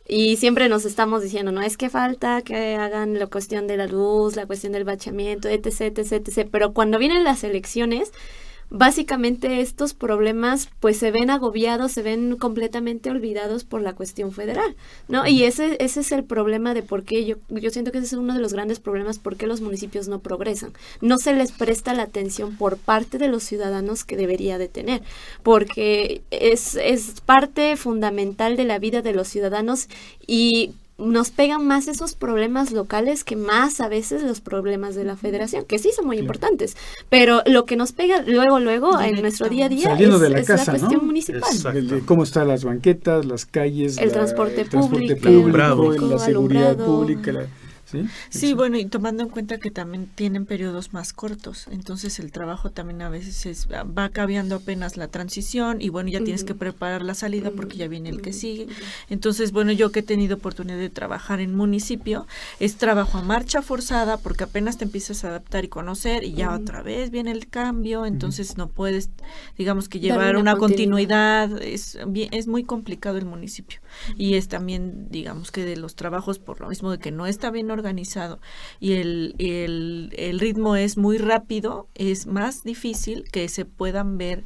y siempre nos estamos diciendo, no, es que falta que hagan la cuestión de la luz, la cuestión del bachamiento, etc., etc., pero cuando vienen las elecciones, básicamente estos problemas pues se ven agobiados, se ven completamente olvidados por la cuestión federal, ¿no? Y ese es el problema de por qué yo siento que ese es uno de los grandes problemas, por qué los municipios no progresan. No se les presta la atención por parte de los ciudadanos que debería de tener, porque es parte fundamental de la vida de los ciudadanos, y nos pegan más esos problemas locales que más a veces los problemas de la federación, que sí son muy importantes, pero lo que nos pega luego en nuestro día a día es la cuestión municipal. De cómo están las banquetas, las calles, el transporte público, la seguridad pública. Sí, bueno, y tomando en cuenta que también tienen periodos más cortos, entonces el trabajo también a veces va cambiando apenas la transición, y bueno, ya tienes que preparar la salida porque ya viene el que sigue. Entonces, bueno, yo que he tenido oportunidad de trabajar en municipio, es trabajo a marcha forzada, porque apenas te empiezas a adaptar y conocer, y ya otra vez viene el cambio, entonces no puedes, digamos que llevar una continuidad, es muy complicado el municipio, y es también, digamos que de los trabajos, por lo mismo de que no está bien organizado y el ritmo es muy rápido, es más difícil que se puedan ver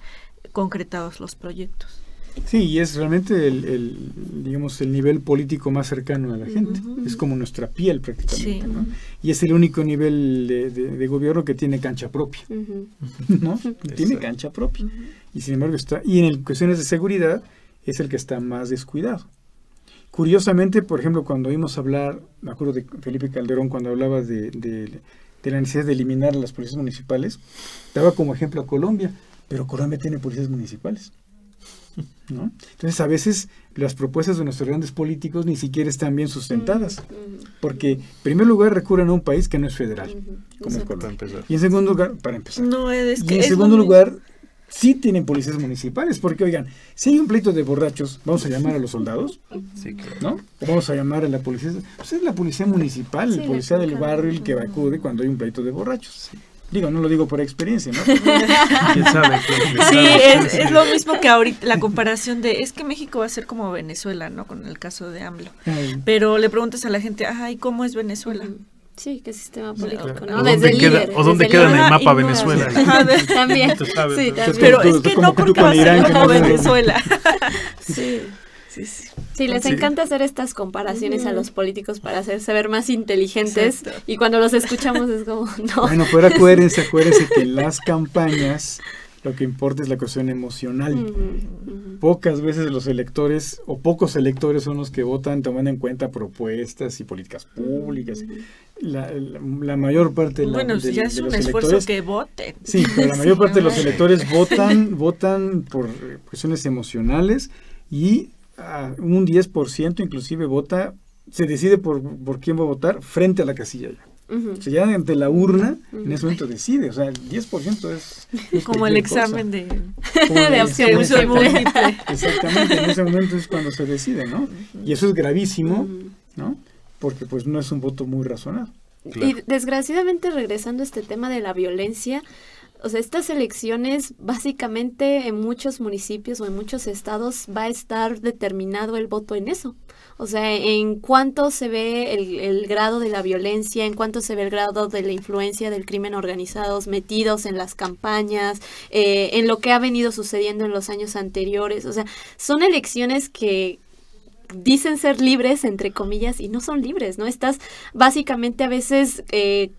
concretados los proyectos. Sí, y es realmente digamos, el nivel político más cercano a la gente. Es como nuestra piel prácticamente, ¿no? Y es el único nivel de gobierno que tiene cancha propia, ¿no? Tiene cancha propia. Y sin embargo y en cuestiones de seguridad es el que está más descuidado. Curiosamente, por ejemplo, cuando oímos hablar, me acuerdo de Felipe Calderón cuando hablaba de la necesidad de eliminar a las policías municipales, daba como ejemplo a Colombia, pero Colombia tiene policías municipales, ¿no? Entonces a veces las propuestas de nuestros grandes políticos ni siquiera están bien sustentadas, porque en primer lugar recurren a un país que no es federal, como es Colombia, y en segundo lugar, para empezar, y en segundo lugar sí tienen policías municipales, porque oigan, si hay un pleito de borrachos, ¿vamos a llamar a los soldados? Sí, claro. ¿No? ¿O vamos a llamar a la policía? Pues es la policía municipal, el policía del barrio el que acude cuando hay un pleito de borrachos. Sí. Digo, no lo digo por experiencia, ¿no? ¿Quién sabe? Sí, es lo mismo que ahorita, la comparación es que México va a ser como Venezuela, ¿no? Con el caso de AMLO. Pero le preguntas a la gente, ¿y cómo es Venezuela? Sí, qué sistema político, claro. ¿no? ¿O dónde queda en el mapa Venezuela? También. Sí, pero es que no porque va a ser como Venezuela. Sí. Sí, les encanta hacer estas comparaciones a los políticos para hacerse ver más inteligentes. Exacto. Y cuando los escuchamos es como, no. Bueno, pero acuérdense que en las campañas lo que importa es la cuestión emocional. Pocas veces los electores o pocos electores son los que votan tomando en cuenta propuestas y políticas públicas. La mayor parte de ya es un esfuerzo electores, que voten. Sí, pero la mayor parte de los electores votan por cuestiones emocionales y un 10% inclusive se decide por quién va a votar frente a la casilla ya. O sea, ya ante la urna, en ese momento decide, o sea, el 10% es como el examen de opción múltiple. Exactamente, en ese momento es cuando se decide, ¿no? Y eso es gravísimo, ¿no? Porque pues no es un voto muy razonado. Claro. Y desgraciadamente, regresando a este tema de la violencia, o sea, estas elecciones básicamente en muchos municipios o en muchos estados va a estar determinado el voto en eso. O sea, en cuánto se ve el grado de la violencia, en cuánto se ve el grado de la influencia del crimen organizado metidos en las campañas, en lo que ha venido sucediendo en los años anteriores. O sea, son elecciones que dicen ser libres, entre comillas, y no son libres, ¿no? Estás básicamente a veces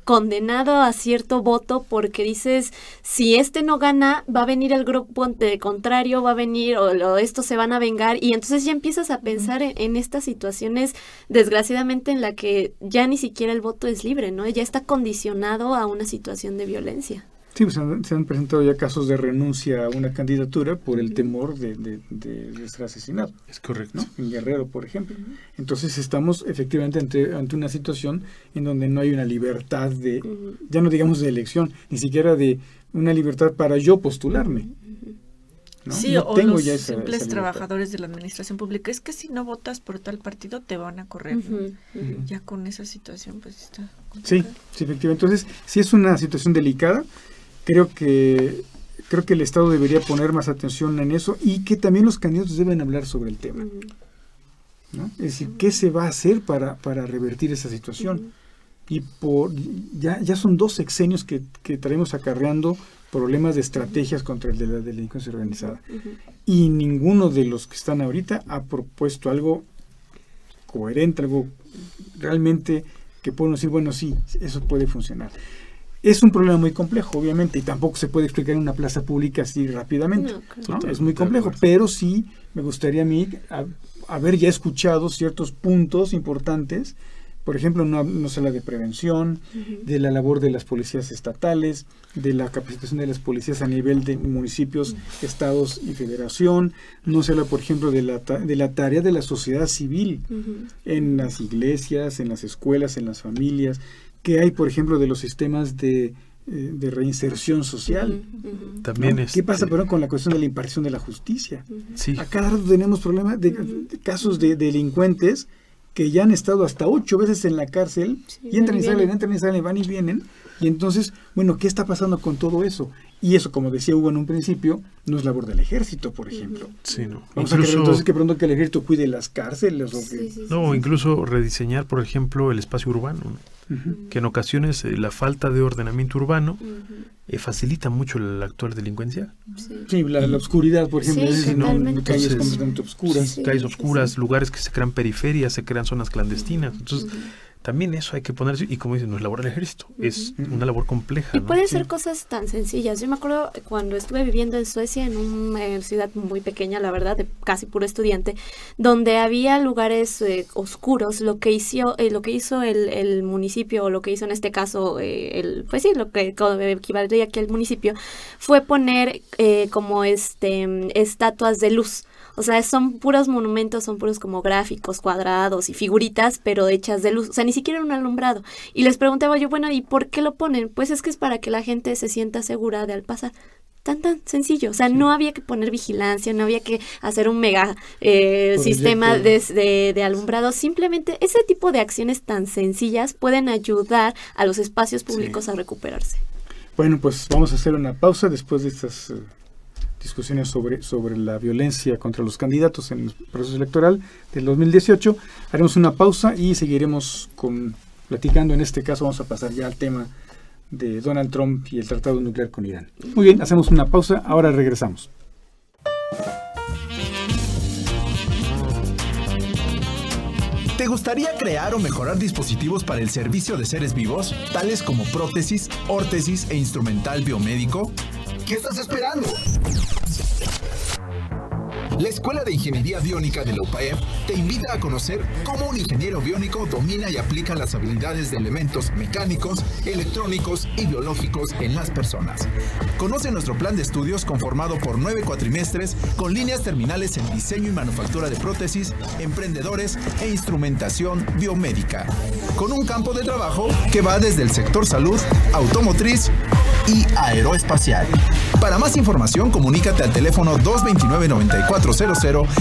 condenado a cierto voto porque dices, si este no gana, va a venir el grupo contrario, va a venir, o estos se van a vengar, y entonces ya empiezas a pensar en estas situaciones, desgraciadamente, en la que ya ni siquiera el voto es libre, ¿no? Ya está condicionado a una situación de violencia. Sí, pues se han presentado ya casos de renuncia a una candidatura por el temor de ser asesinado. Es correcto. ¿No? En Guerrero, por ejemplo. Entonces estamos efectivamente ante una situación en donde no hay una libertad ya no digamos de elección, ni siquiera de una libertad para yo postularme. ¿No? Sí, no o tengo los ya simples trabajadores de la administración pública. Es que si no votas por tal partido te van a correr, ¿no? Ya con esa situación pues está complicado. Sí, efectivamente. Entonces, sí es una situación delicada. Creo que el Estado debería poner más atención en eso y que también los candidatos deben hablar sobre el tema, ¿no? Es decir, ¿qué se va a hacer para revertir esa situación? Y ya son 2 sexenios que traemos acarreando problemas de estrategias contra la delincuencia organizada. Y ninguno de los que están ahorita ha propuesto algo coherente, algo realmente que podemos decir, bueno, sí, eso puede funcionar. Es un problema muy complejo, obviamente, y tampoco se puede explicar en una plaza pública así rápidamente. ¿No? Es muy complejo, pero sí me gustaría a mí haber ya escuchado ciertos puntos importantes. Por ejemplo, no se habla de prevención, de la labor de las policías estatales, de la capacitación de las policías a nivel de municipios, estados y federación. No se habla, por ejemplo, de la tarea de la sociedad civil en las iglesias, en las escuelas, en las familias. ¿Qué hay, por ejemplo, de los sistemas de reinserción social? También ¿no? ¿Qué pasa, con la cuestión de la impartición de la justicia? Sí. A cada rato tenemos problemas de casos de delincuentes que ya han estado hasta 8 veces en la cárcel, y entran y salen, van y vienen, y entonces, bueno, ¿qué está pasando con todo eso? Y eso, como decía Hugo en un principio, no es labor del ejército, por ejemplo. Sí, no. Vamos a querer entonces que pronto que el ejército cuide las cárceles. Incluso rediseñar, por ejemplo, el espacio urbano, ¿no? que en ocasiones la falta de ordenamiento urbano facilita mucho el actuar delincuencial. Sí, la oscuridad, por ejemplo, Sí, totalmente. calles completamente oscuras. Sí, Calles oscuras, lugares que se crean periferias, se crean zonas clandestinas. Entonces, también eso hay que ponerse, y como dicen, no es labor del ejército, es una labor compleja. Y ¿no? puede ser cosas tan sencillas. Yo me acuerdo cuando estuve viviendo en Suecia, en una ciudad muy pequeña, la verdad, de casi puro estudiante, donde había lugares oscuros. Lo que hizo el municipio, o lo que hizo en este caso, pues sí, lo que equivaldría aquí al municipio, fue poner como estatuas de luz. O sea, son puros monumentos, son puros como gráficos, cuadrados y figuritas, pero hechas de luz. O sea, ni siquiera un alumbrado. Y les preguntaba yo, bueno, ¿y por qué lo ponen? Pues es que es para que la gente se sienta segura de al pasar. Tan sencillo. O sea, no había que poner vigilancia, no había que hacer un mega sistema de alumbrado. Simplemente ese tipo de acciones tan sencillas pueden ayudar a los espacios públicos a recuperarse. Bueno, pues vamos a hacer una pausa después de estas discusiones sobre la violencia contra los candidatos en el proceso electoral del 2018. Haremos una pausa y seguiremos platicando. En este caso vamos a pasar ya al tema de Donald Trump y el tratado nuclear con Irán. Muy bien, hacemos una pausa, ahora regresamos. ¿Te gustaría crear o mejorar dispositivos para el servicio de seres vivos, tales como prótesis, órtesis e instrumental biomédico? ¿Qué estás esperando? La Escuela de Ingeniería Biónica de la UPAEP te invita a conocer cómo un ingeniero biónico domina y aplica las habilidades de elementos mecánicos, electrónicos y biológicos en las personas. Conoce nuestro plan de estudios conformado por 9 cuatrimestres con líneas terminales en diseño y manufactura de prótesis, emprendedores e instrumentación biomédica, con un campo de trabajo que va desde el sector salud, automotriz y aeroespacial. Para más información, comunícate al teléfono 229-9400,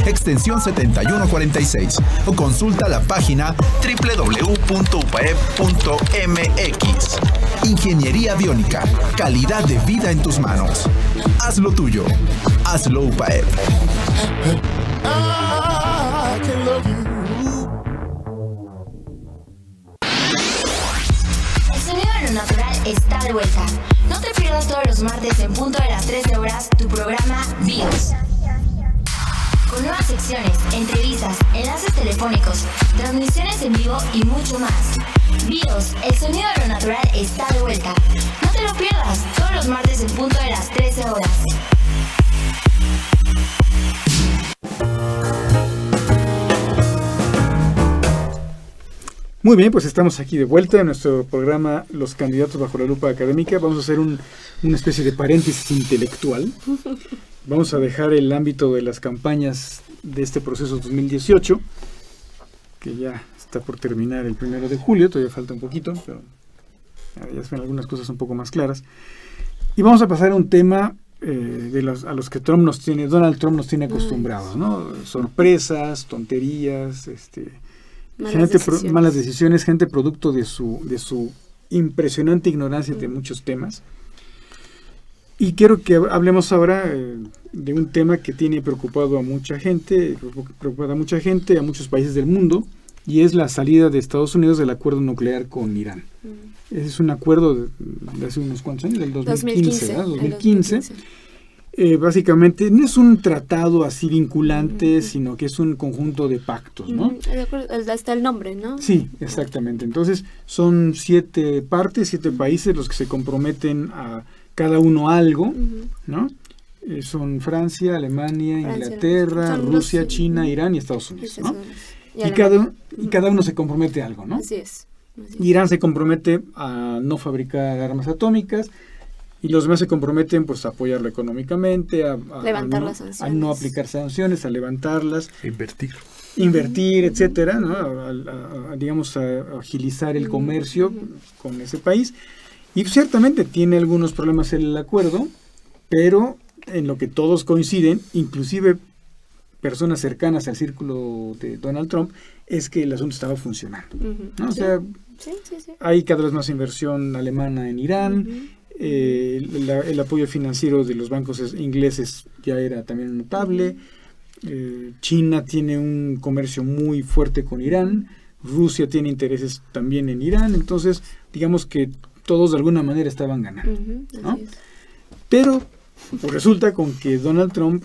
extensión 7146, o consulta la página www.upaep.mx. Ingeniería biónica, calidad de vida en tus manos. Hazlo tuyo. Hazlo UPAEP. El sonido de lo natural está de vuelta. No te pierdas todos los martes en punto de las 13 horas tu programa BIOS. Con nuevas secciones, entrevistas, enlaces telefónicos, transmisiones en vivo y mucho más. BIOS, el sonido de lo natural está de vuelta. No te lo pierdas, todos los martes en punto de las 13 horas. Muy bien, pues estamos aquí de vuelta en nuestro programa Los Candidatos Bajo la Lupa Académica. Vamos a hacer una especie de paréntesis intelectual. Vamos a dejar el ámbito de las campañas de este proceso 2018, que ya está por terminar el 1 de julio, todavía falta un poquito, pero ya se ven algunas cosas un poco más claras. Y vamos a pasar a un tema a los que Donald Trump nos tiene acostumbrados, ¿no? Sorpresas, tonterías, malas decisiones, gente producto de su impresionante ignorancia de muchos temas. Y quiero que hablemos ahora de un tema que tiene preocupado a mucha gente, a muchos países del mundo, y es la salida de Estados Unidos del acuerdo nuclear con Irán. Ese es un acuerdo de hace unos cuantos años, del 2015. 2015. Básicamente no es un tratado así vinculante, sino que es un conjunto de pactos, ¿no? Hasta el nombre, ¿no? Sí, exactamente. Entonces son 7 partes, 7 países los que se comprometen a cada uno algo, ¿no? Son Francia, Alemania, Inglaterra, Rusia, China, Irán y Estados Unidos, ¿no? Y cada uno se compromete a algo, ¿no? Así es. Irán se compromete a no fabricar armas atómicas, y los demás se comprometen pues a apoyarlo económicamente, a no aplicar sanciones, a levantarlas, invertir, etcétera, ¿no? A agilizar el comercio con ese país. Y ciertamente tiene algunos problemas el acuerdo, pero en lo que todos coinciden, inclusive personas cercanas al círculo de Donald Trump, es que el asunto estaba funcionando, ¿no? O sea, hay cada vez más inversión alemana en Irán. El apoyo financiero de los bancos ingleses ya era también notable. China tiene un comercio muy fuerte con Irán. Rusia tiene intereses también en Irán, entonces digamos que todos de alguna manera estaban ganando, ¿no? Pero pues resulta con que Donald Trump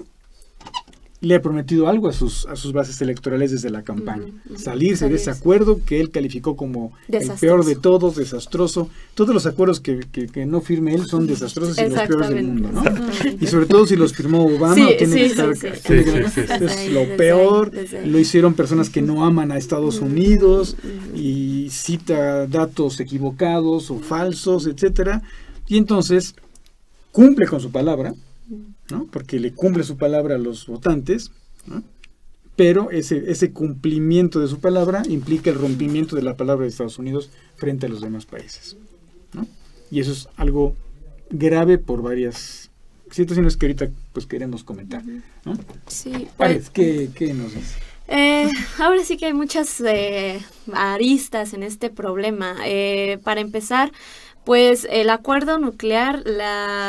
le ha prometido algo a sus bases electorales desde la campaña, salirse de ese acuerdo que él calificó como el peor de todos, desastroso. Todos los acuerdos que no firme él son desastrosos y los peores del mundo, ¿no? Y sobre todo si los firmó Obama, tiene que estar es lo peor. Lo hicieron personas que no aman a Estados Unidos y cita datos equivocados o falsos, etcétera. Y entonces cumple con su palabra, ¿no? Porque le cumple su palabra a los votantes, ¿no? Pero ese cumplimiento de su palabra implica el rompimiento de la palabra de Estados Unidos frente a los demás países, ¿no? Y eso es algo grave por varias situaciones que ahorita pues queremos comentar, ¿no? Sí. Pared, ¿qué nos dice? Ahora sí que hay muchas aristas en este problema. Para empezar, pues el acuerdo nuclear,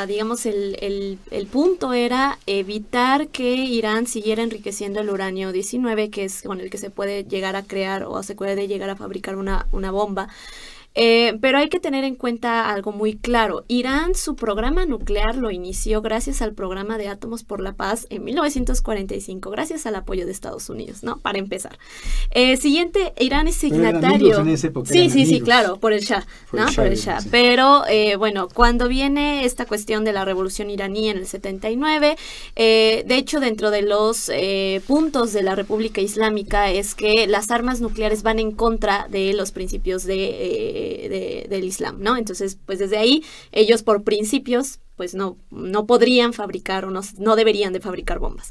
digamos, el punto era evitar que Irán siguiera enriqueciendo el uranio 19, que es con el que se puede llegar a crear o se puede llegar a fabricar una bomba. Pero hay que tener en cuenta algo muy claro. Irán, su programa nuclear lo inició gracias al programa de átomos por la paz en 1945, gracias al apoyo de Estados Unidos, ¿no? Para empezar. Siguiente, Irán es signatario. En esa época sí, claro, por el Shah, ¿no? Por el Shah. Sí. Pero, bueno, cuando viene esta cuestión de la revolución iraní en el 79, de hecho, dentro de los puntos de la República Islámica es que las armas nucleares van en contra de los principios del Islam, ¿no? Entonces, pues desde ahí, ellos por principios, pues no podrían fabricar o no deberían de fabricar bombas.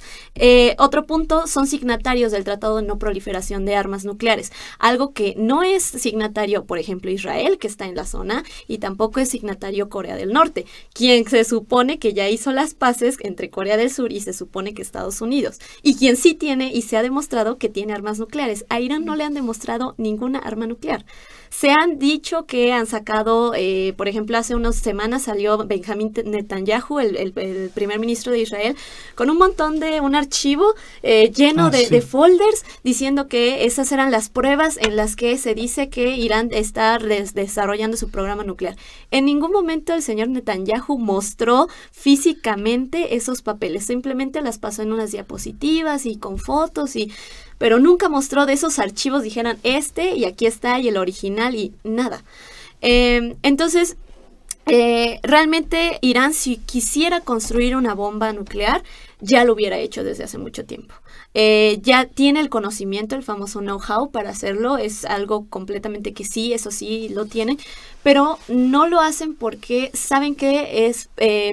Otro punto, son signatarios del Tratado de No Proliferación de Armas Nucleares, algo que no es signatario, por ejemplo, Israel, que está en la zona, y tampoco es signatario Corea del Norte, quien se supone que ya hizo las paces entre Corea del Sur y se supone que Estados Unidos, y quien sí tiene y se ha demostrado que tiene armas nucleares. A Irán no le han demostrado ninguna arma nuclear. Se han dicho que han sacado, por ejemplo, hace unas semanas salió Benjamín Netanyahu, el primer ministro de Israel, con un archivo lleno de folders diciendo que esas eran las pruebas en las que se dice que Irán está desarrollando su programa nuclear. En ningún momento el señor Netanyahu mostró físicamente esos papeles, simplemente las pasó en unas diapositivas y con fotos pero nunca mostró de esos archivos, dijeran y aquí está, y el original, y nada. Entonces, realmente Irán, si quisiera construir una bomba nuclear, ya lo hubiera hecho desde hace mucho tiempo. Ya tiene el conocimiento, el famoso know-how para hacerlo, es algo completamente que sí, eso sí lo tienen, pero no lo hacen porque saben que es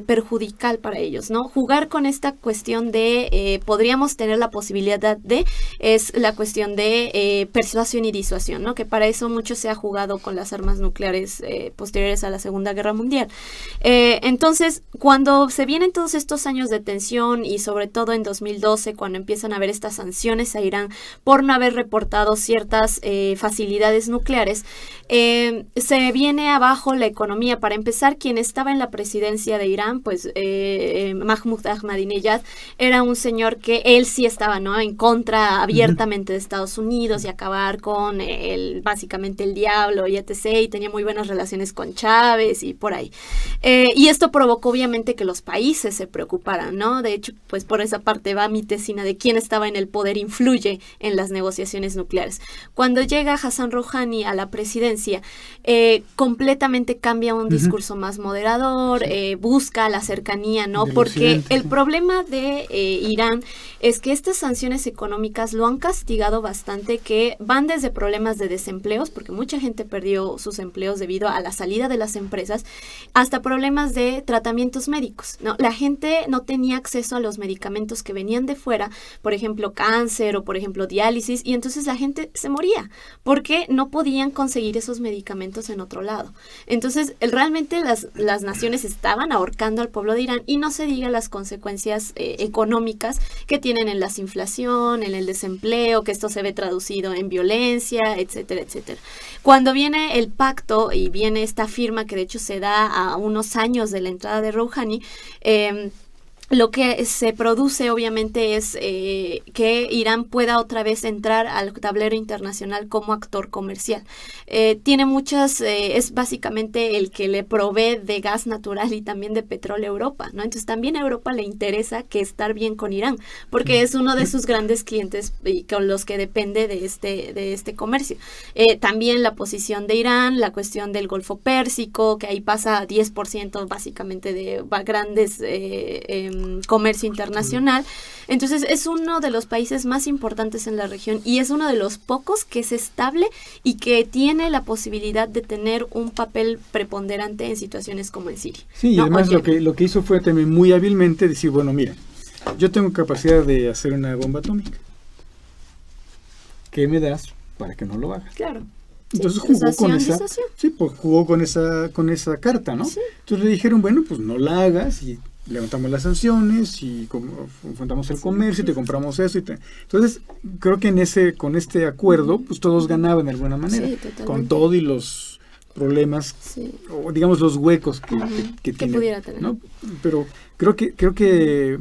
perjudicial para ellos, ¿no? Jugar con esta cuestión de podríamos tener la posibilidad es la cuestión de persuasión y disuasión, ¿no? Que para eso mucho se ha jugado con las armas nucleares posteriores a la Segunda Guerra Mundial. Entonces, cuando se vienen todos estos años de tensión y sobre todo en 2012, cuando empiezan a haber estas sanciones a Irán por no haber reportado ciertas facilidades nucleares, se viene abajo la economía. Para empezar, quien estaba en la presidencia de Irán, pues Mahmoud Ahmadinejad, era un señor que él sí estaba, ¿no?, en contra abiertamente de Estados Unidos y acabar con básicamente el diablo y etc., y tenía muy buenas relaciones con Chávez y por ahí. Y esto provocó obviamente que los países se preocuparan, ¿no? De hecho, pues por esa parte va mi tesina de quién estaba en el poder influye en las negociaciones nucleares. Cuando llega Hassan Rouhani a la presidencia, completamente cambia un discurso más moderador, busca la cercanía, ¿no? Porque el problema de Irán es que estas sanciones económicas lo han castigado bastante, que van desde problemas de desempleos, porque mucha gente perdió sus empleos debido a la salida de las empresas, hasta problemas de tratamientos médicos, ¿no? La gente no tenía acceso a los medicamentos que venían de fuera, por ejemplo, cáncer o por ejemplo diálisis, y entonces la gente se moría porque no podían conseguir esos medicamentos en otro lado. Entonces, realmente las naciones estaban ahorcando al pueblo de Irán, y no se diga las consecuencias económicas que tienen en la inflación, en el desempleo, que esto se ve traducido en violencia, etcétera, etcétera. Cuando viene el pacto y viene esta firma que de hecho se da a unos años de la entrada de Rouhani, lo que se produce obviamente es que Irán pueda otra vez entrar al tablero internacional como actor comercial. Tiene muchas, es básicamente el que le provee de gas natural y también de petróleo a Europa, ¿no? Entonces también a Europa le interesa que estar bien con Irán, porque es uno de sus grandes clientes y con los que depende de este comercio. También la posición de Irán, la cuestión del Golfo Pérsico, que ahí pasa 10% básicamente de grandes comercio internacional. Entonces es uno de los países más importantes en la región y es uno de los pocos que es estable y que tiene la posibilidad de tener un papel preponderante en situaciones como en Siria. Sí, y además lo que hizo fue también muy hábilmente decir, bueno, mira, yo tengo capacidad de hacer una bomba atómica. ¿Qué me das para que no lo hagas? Claro. Entonces jugó con esa carta, ¿no? Sí. Entonces le dijeron, bueno, pues no la hagas y levantamos las sanciones y enfrentamos el comercio y te compramos eso. Entonces, creo que con este acuerdo, pues todos ganaban de alguna manera, con todo y los problemas, o digamos los huecos que tiene, pudiera tener, ¿no? Pero creo que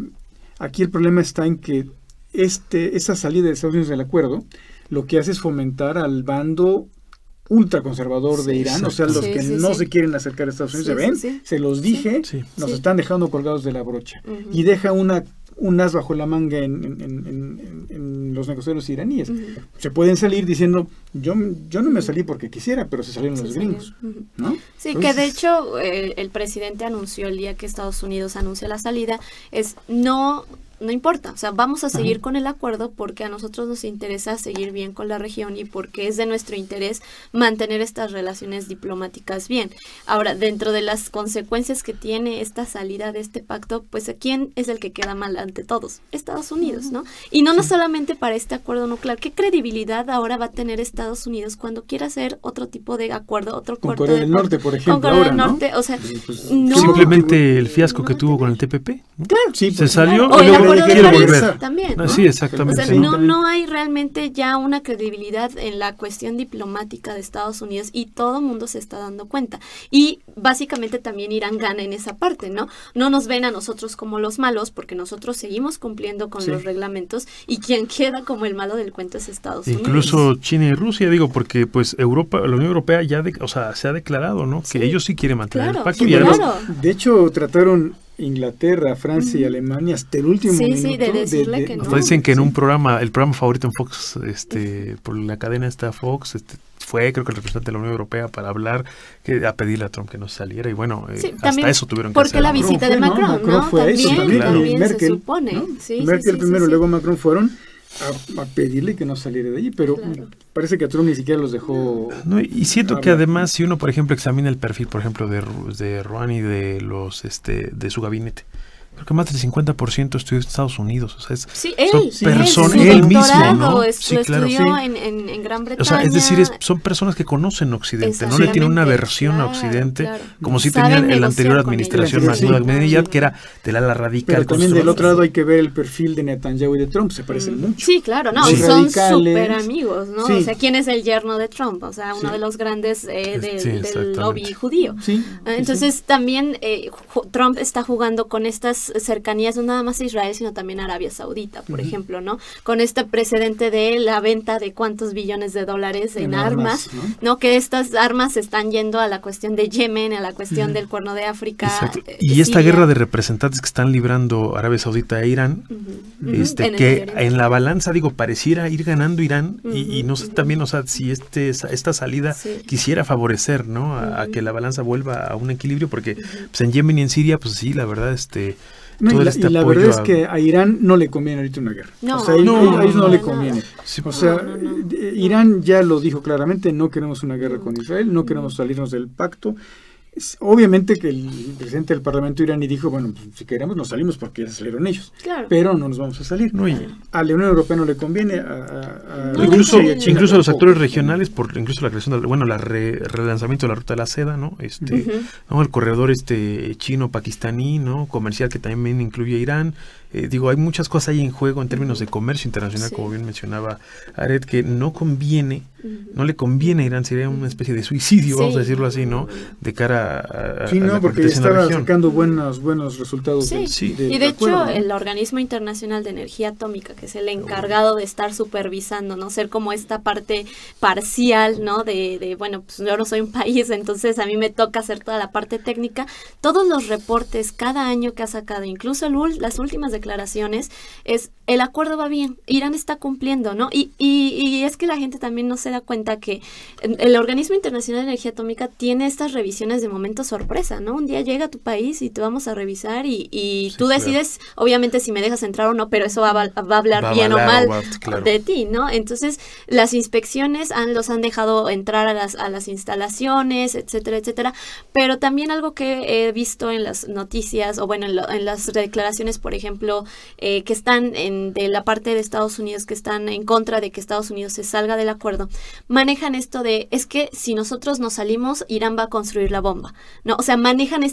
aquí el problema está en que esa salida de Estados Unidos del acuerdo, lo que hace es fomentar al bando ultraconservador de Irán, o sea, los que no se quieren acercar a Estados Unidos, se los dije, nos están dejando colgados de la brocha, y deja un as bajo la manga en los negociadores iraníes. Se pueden salir diciendo, yo no me salí porque quisiera, pero se salieron los gringos, ¿no? Sí, entonces, que de hecho el presidente anunció el día que Estados Unidos anunció la salida, no importa, o sea, vamos a seguir con el acuerdo porque a nosotros nos interesa seguir bien con la región y porque es de nuestro interés mantener estas relaciones diplomáticas bien. Ahora, dentro de las consecuencias que tiene esta salida de este pacto, pues ¿a quién es el que queda mal ante todos? Estados Unidos, ¿no? Y no solamente para este acuerdo nuclear. ¿Qué credibilidad ahora va a tener Estados Unidos cuando quiera hacer otro tipo de acuerdo, otro con Corea del Norte, por ejemplo, con Corea del Norte, o sea, simplemente el fiasco que tuvo con el TPP, ¿no? Claro, se salió o quiero volver. También, ¿no? Sí, exactamente. O sea, no hay realmente ya una credibilidad en la cuestión diplomática de Estados Unidos y todo el mundo se está dando cuenta. Y básicamente también Irán gana en esa parte, ¿no? No nos ven a nosotros como los malos porque nosotros seguimos cumpliendo con los reglamentos y quien queda como el malo del cuento es Estados Unidos. Incluso China y Rusia, digo, porque pues la Unión Europea ya se ha declarado, ¿no? Que ellos sí quieren mantener el pacto. De hecho, trataron Inglaterra, Francia y Alemania hasta el último minuto de decirle que no. Hasta dicen que en un programa, el programa favorito en Fox, por la cadena esta Fox, fue creo que el representante de la Unión Europea para hablar, a pedirle a Trump que no saliera y bueno, hasta eso tuvieron que hacer. Porque la visita de Macron, ¿no? Fue también Merkel, se supone. ¿no? Merkel primero, luego Macron fueron a pedirle que no saliera de allí, pero parece que a Trump ni siquiera los dejó. No, y siento que además, si uno, por ejemplo, examina el perfil, por ejemplo, de Rouhani y de su gabinete, creo que más del 50% estudió en Estados Unidos, o sea, él mismo, ¿no? Estudió en Gran Bretaña. O sea, es decir, son personas que conocen Occidente, no le tienen una aversión a Occidente, como si tenía la anterior administración Mahmoud Ahmadinejad, que era del ala radical. Pero también del otro lado hay que ver el perfil de Netanyahu y de Trump, se parecen mucho. Sí, claro, no, son súper amigos, ¿no? O sea, ¿quién es el yerno de Trump? O sea, uno de los grandes del lobby judío. Entonces, también Trump está jugando con estas cercanías no nada más a Israel, sino también a Arabia Saudita, por ejemplo, ¿no? Con este precedente de la venta de cuántos billones de dólares en armas, ¿no? Que estas armas están yendo a la cuestión de Yemen, a la cuestión del Cuerno de África. Y esta guerra de representantes que están librando Arabia Saudita e Irán, que en la balanza, digo, pareciera ir ganando Irán, y no sé también, o sea, si esta salida quisiera favorecer, ¿no? A que la balanza vuelva a un equilibrio, porque pues en Yemen y en Siria, pues sí, la verdad, y la verdad es que a Irán no le conviene ahorita una guerra. A ellos no le conviene. O sea, Irán ya lo dijo claramente, no queremos una guerra con Israel, no queremos salirnos del pacto. Obviamente que el presidente del Parlamento iraní dijo, bueno, pues, si queremos nos salimos porque ya se salieron ellos, pero no nos vamos a salir. A la Unión Europea no le conviene, incluso a los actores regionales, por incluso la creación relanzamiento de la ruta de la seda, ¿no? ¿no? El corredor chino-pakistaní, ¿no? Comercial, que también incluye a Irán. Hay muchas cosas ahí en juego en términos de comercio internacional, como bien mencionaba Aret, que no le conviene a Irán, sería una especie de suicidio, vamos a decirlo así, ¿no? De cara Sí, a no, la porque competencia en la estaba región. sacando buenos resultados. Sí, y de hecho el Organismo Internacional de Energía Atómica, que es el encargado de estar supervisando, ¿no? Ser como esta parte parcial, ¿no? De bueno, pues yo no soy un país, entonces a mí me toca hacer toda la parte técnica. Todos los reportes cada año que ha sacado, incluso las últimas declaraciones, es el acuerdo va bien, Irán está cumpliendo, ¿no? Y es que la gente también no se da cuenta que el Organismo Internacional de Energía Atómica tiene estas revisiones de momento sorpresa, ¿no? Un día llega a tu país y te vamos a revisar y sí, tú decides, claro, obviamente, si me dejas entrar o no, pero eso va a hablar bien o mal claro, de ti, ¿no? Entonces, las inspecciones los han dejado entrar a las instalaciones, etcétera, etcétera, pero también algo que he visto en las noticias, o bueno, en las declaraciones, por ejemplo, que están de la parte de Estados Unidos, que están en contra de que Estados Unidos se salga del acuerdo, manejan esto de, es que si nosotros nos salimos, Irán va a construir la bomba, ¿no? O sea,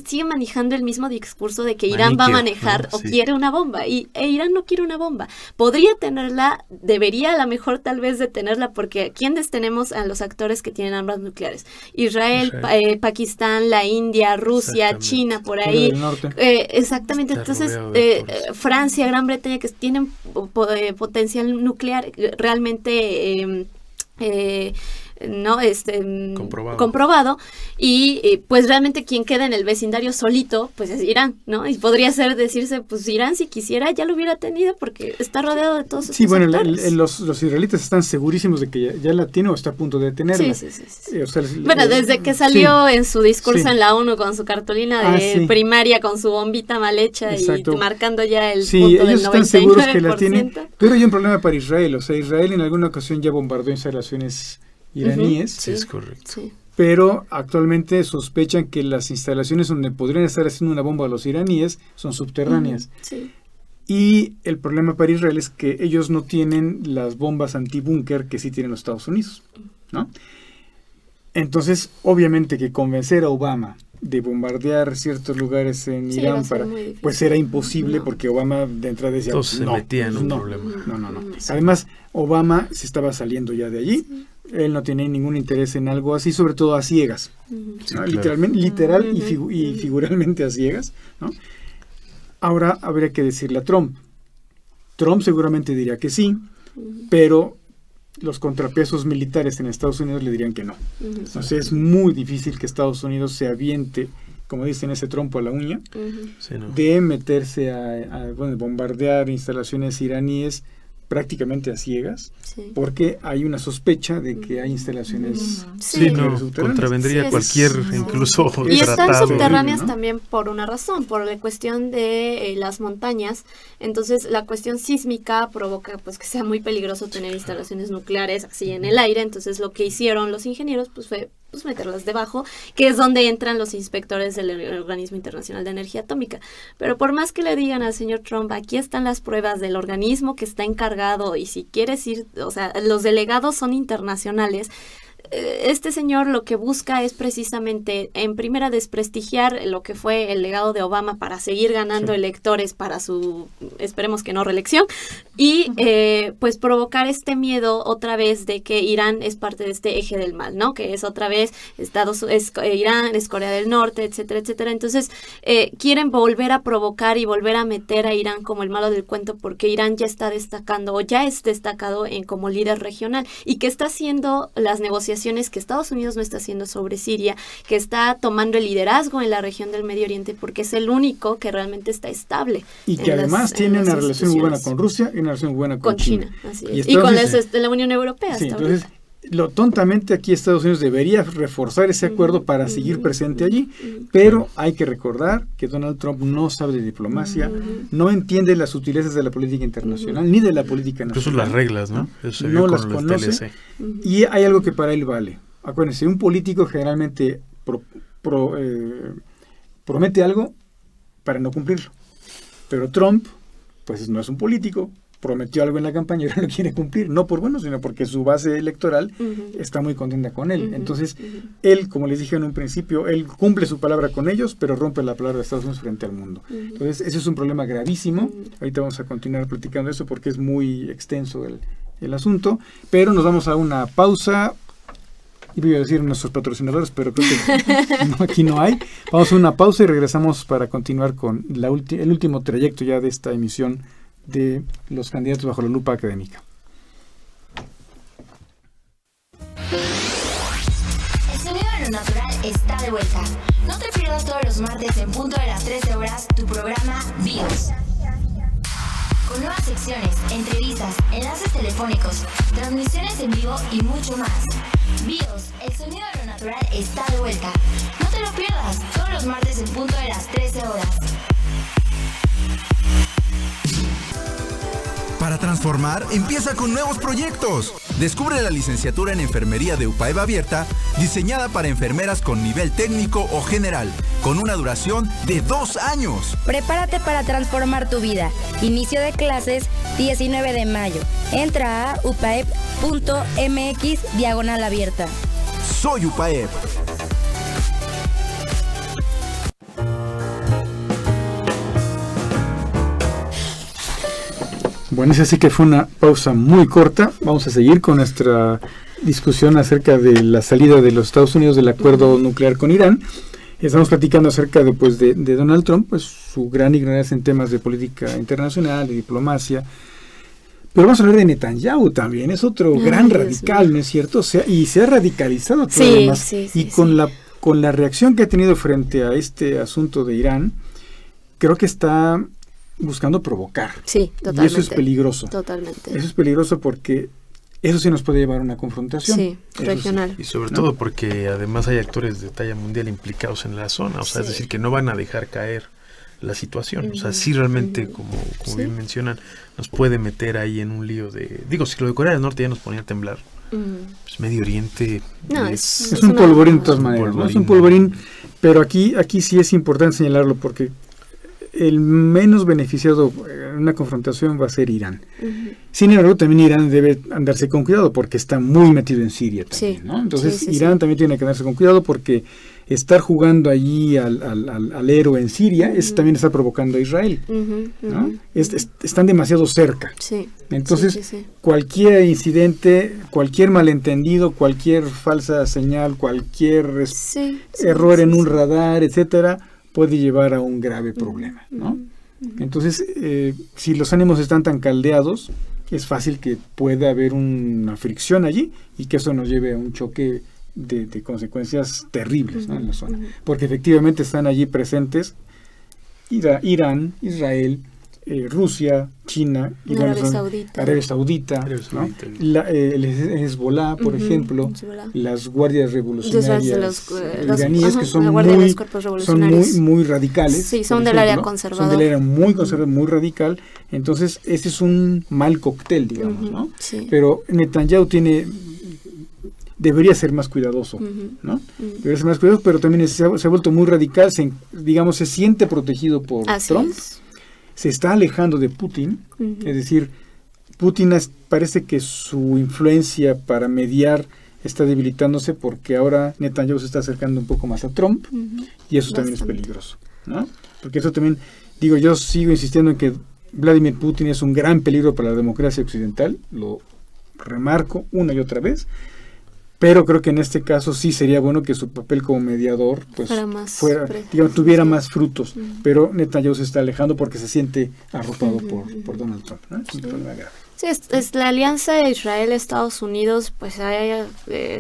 siguen manejando el mismo discurso de que Irán va a manejar, ¿no? O sí, quiere una bomba, e Irán no quiere una bomba. Podría tenerla, debería a lo mejor tal vez de tenerla, porque ¿quiénes tenemos a los actores que tienen armas nucleares? Israel. Pakistán, la India, Rusia, China, por ahí. Exactamente, entonces Francia, Gran Bretaña, que tienen potencial nuclear realmente no comprobado y pues realmente quien queda en el vecindario solito pues es Irán, ¿no? Y podría decirse, pues Irán si quisiera ya lo hubiera tenido porque está rodeado de todos estos actores. Los israelitas están segurísimos de que ya la tiene o está a punto de tenerla. Sí. O sea, bueno, desde que salió en su discurso en la ONU con su cartulina de primaria, con su bombita mal hecha. Exacto. Y marcando ya el punto del 99%. Están seguros que la tienen, pero hay un problema para Israel, o sea, Israel en alguna ocasión ya bombardeó instalaciones iraníes. Sí, es correcto. Sí. Pero actualmente sospechan que las instalaciones donde podrían estar haciendo una bomba a los iraníes son subterráneas. Sí. Y el problema para Israel es que ellos no tienen las bombas antibúnker que sí tienen los Estados Unidos, ¿no? Entonces, obviamente que convencer a Obama de bombardear ciertos lugares en Irán pues era imposible, porque Obama de entrada decía, entonces se metía en un problema. No. Además, Obama se estaba saliendo ya de allí. Sí. Él no tiene ningún interés en algo así, sobre todo a ciegas, Sí, ¿no? claro. Literal y figuralmente a ciegas, ¿no? Ahora habría que decirle a Trump. Trump seguramente diría que sí, pero los contrapesos militares en Estados Unidos le dirían que no. Entonces es muy difícil que Estados Unidos se aviente, como dicen, ese trompo a la uña, de meterse a bombardear instalaciones iraníes prácticamente a ciegas, porque hay una sospecha de que hay instalaciones contravendría cualquier incluso y tratado. Están subterráneas, ¿no? También por una razón, por la cuestión de las montañas. Entonces la cuestión sísmica provoca pues que sea muy peligroso tener instalaciones nucleares así en el aire. Entonces lo que hicieron los ingenieros pues fue meterlas debajo, que es donde entran los inspectores del Organismo Internacional de Energía Atómica. Pero por más que le digan al señor Trump, aquí están las pruebas del organismo que está encargado, y si quieres ir, o sea, los delegados son internacionales. Este señor lo que busca es precisamente, en primera, desprestigiar lo que fue el legado de Obama para seguir ganando electores para su, esperemos que no, reelección, y pues provocar este miedo otra vez de que Irán es parte de este eje del mal, ¿no? Que es otra vez Irán, es Corea del Norte, etcétera, etcétera. Entonces quieren volver a provocar y volver a meter a Irán como el malo del cuento, porque Irán ya está destacando, o ya es destacado como líder regional, y que está haciendo las negociaciones que Estados Unidos no está haciendo sobre Siria, que está tomando el liderazgo en la región del Medio Oriente, porque es el único que realmente está estable. Y que además tiene una relación muy buena con Rusia y una relación muy buena con China. Así es. Y con la Unión Europea. Sí, entonces, tontamente aquí Estados Unidos debería reforzar ese acuerdo para seguir presente allí, pero hay que recordar que Donald Trump no sabe de diplomacia, no entiende las sutilezas de la política internacional, ni de la política nacional. Incluso las reglas, ¿no? No las conoce, y hay algo que para él vale. Acuérdense, un político generalmente promete algo para no cumplirlo, pero Trump, pues no es un político, prometió algo en la campaña y ahora lo quiere cumplir, no por bueno, sino porque su base electoral está muy contenta con él. Entonces, él, como les dije en un principio, él cumple su palabra con ellos, pero rompe la palabra de Estados Unidos frente al mundo. Entonces, ese es un problema gravísimo. Ahorita vamos a continuar platicando eso porque es muy extenso el asunto, pero nos vamos a una pausa iba a decir nuestros patrocinadores, pero creo que no, aquí no hay. Vamos a una pausa y regresamos para continuar con el último trayecto ya de esta emisión de los candidatos bajo la lupa académica. El sonido de lo natural está de vuelta. No te pierdas todos los martes en punto de las 13 horas tu programa BIOS. Con nuevas secciones, entrevistas, enlaces telefónicos, transmisiones en vivo y mucho más. BIOS, el sonido de lo natural está de vuelta. No te lo pierdas, todos los martes en punto de las 13 horas. Para transformar, empieza con nuevos proyectos. Descubre la licenciatura en Enfermería de UPAEB abierta, diseñada para enfermeras con nivel técnico o general, con una duración de 2 años. Prepárate para transformar tu vida. Inicio de clases 19 de mayo. Entra a upaeb.mx/abierta. Soy UPAEB. Bueno, es así que fue una pausa muy corta. Vamos a seguir con nuestra discusión acerca de la salida de los Estados Unidos del acuerdo nuclear con Irán. Estamos platicando acerca de Donald Trump, pues su gran ignorancia en temas de política internacional, de diplomacia. Pero vamos a hablar de Netanyahu también, es otro gran radical, ¿no es cierto? O sea, y se ha radicalizado todavía más. Y con la reacción que ha tenido frente a este asunto de Irán, creo que está buscando provocar. Sí, totalmente. Y eso es peligroso. Totalmente. Eso es peligroso porque eso sí nos puede llevar a una confrontación. Sí, regional. Y sobre todo porque además hay actores de talla mundial implicados en la zona, o sea, es decir, que no van a dejar caer la situación. O sea, sí realmente, como bien mencionan, nos puede meter ahí en un lío de... Digo, si lo de Corea del Norte ya nos ponía a temblar, pues Medio Oriente es un polvorín de todas maneras, ¿no? Es un polvorín, pero aquí sí es importante señalarlo porque el menos beneficiado en una confrontación va a ser Irán. Sin embargo, también Irán debe andarse con cuidado porque está muy metido en Siria también, ¿no? Entonces Irán también tiene que andarse con cuidado porque estar jugando allí al héroe en Siria es también está provocando a Israel, ¿no? Están demasiado cerca. Entonces, cualquier incidente, cualquier malentendido, cualquier falsa señal, cualquier error en un radar, etcétera, puede llevar a un grave problema, ¿no? Entonces, si los ánimos están tan caldeados, es fácil que pueda haber una fricción allí y que eso nos lleve a un choque de consecuencias terribles, ¿no? En la zona. Porque efectivamente están allí presentes Irán, Israel, Rusia, China, Arabia Saudita, ¿no? El Hezbollah, por ejemplo, las guardias revolucionarias iraníes que son muy radicales. Sí, son del área conservadora. Son del área muy conservadora, muy radical. Entonces, ese es un mal cóctel, digamos, ¿no? Pero Netanyahu debería ser más cuidadoso, ¿no? Debería ser más cuidadoso, pero también se ha vuelto muy radical, se siente protegido por Trump. Se está alejando de Putin, es decir, Putin parece que su influencia para mediar está debilitándose porque ahora Netanyahu se está acercando un poco más a Trump y eso también es peligroso, ¿no? Porque eso también, yo sigo insistiendo en que Vladimir Putin es un gran peligro para la democracia occidental, lo remarco una y otra vez, pero creo que en este caso sí sería bueno que su papel como mediador pues tuviera más frutos, pero Netanyahu se está alejando porque se siente arropado por Donald Trump, ¿no? Es un problema grave. Sí, es la alianza de Israel-Estados Unidos pues ha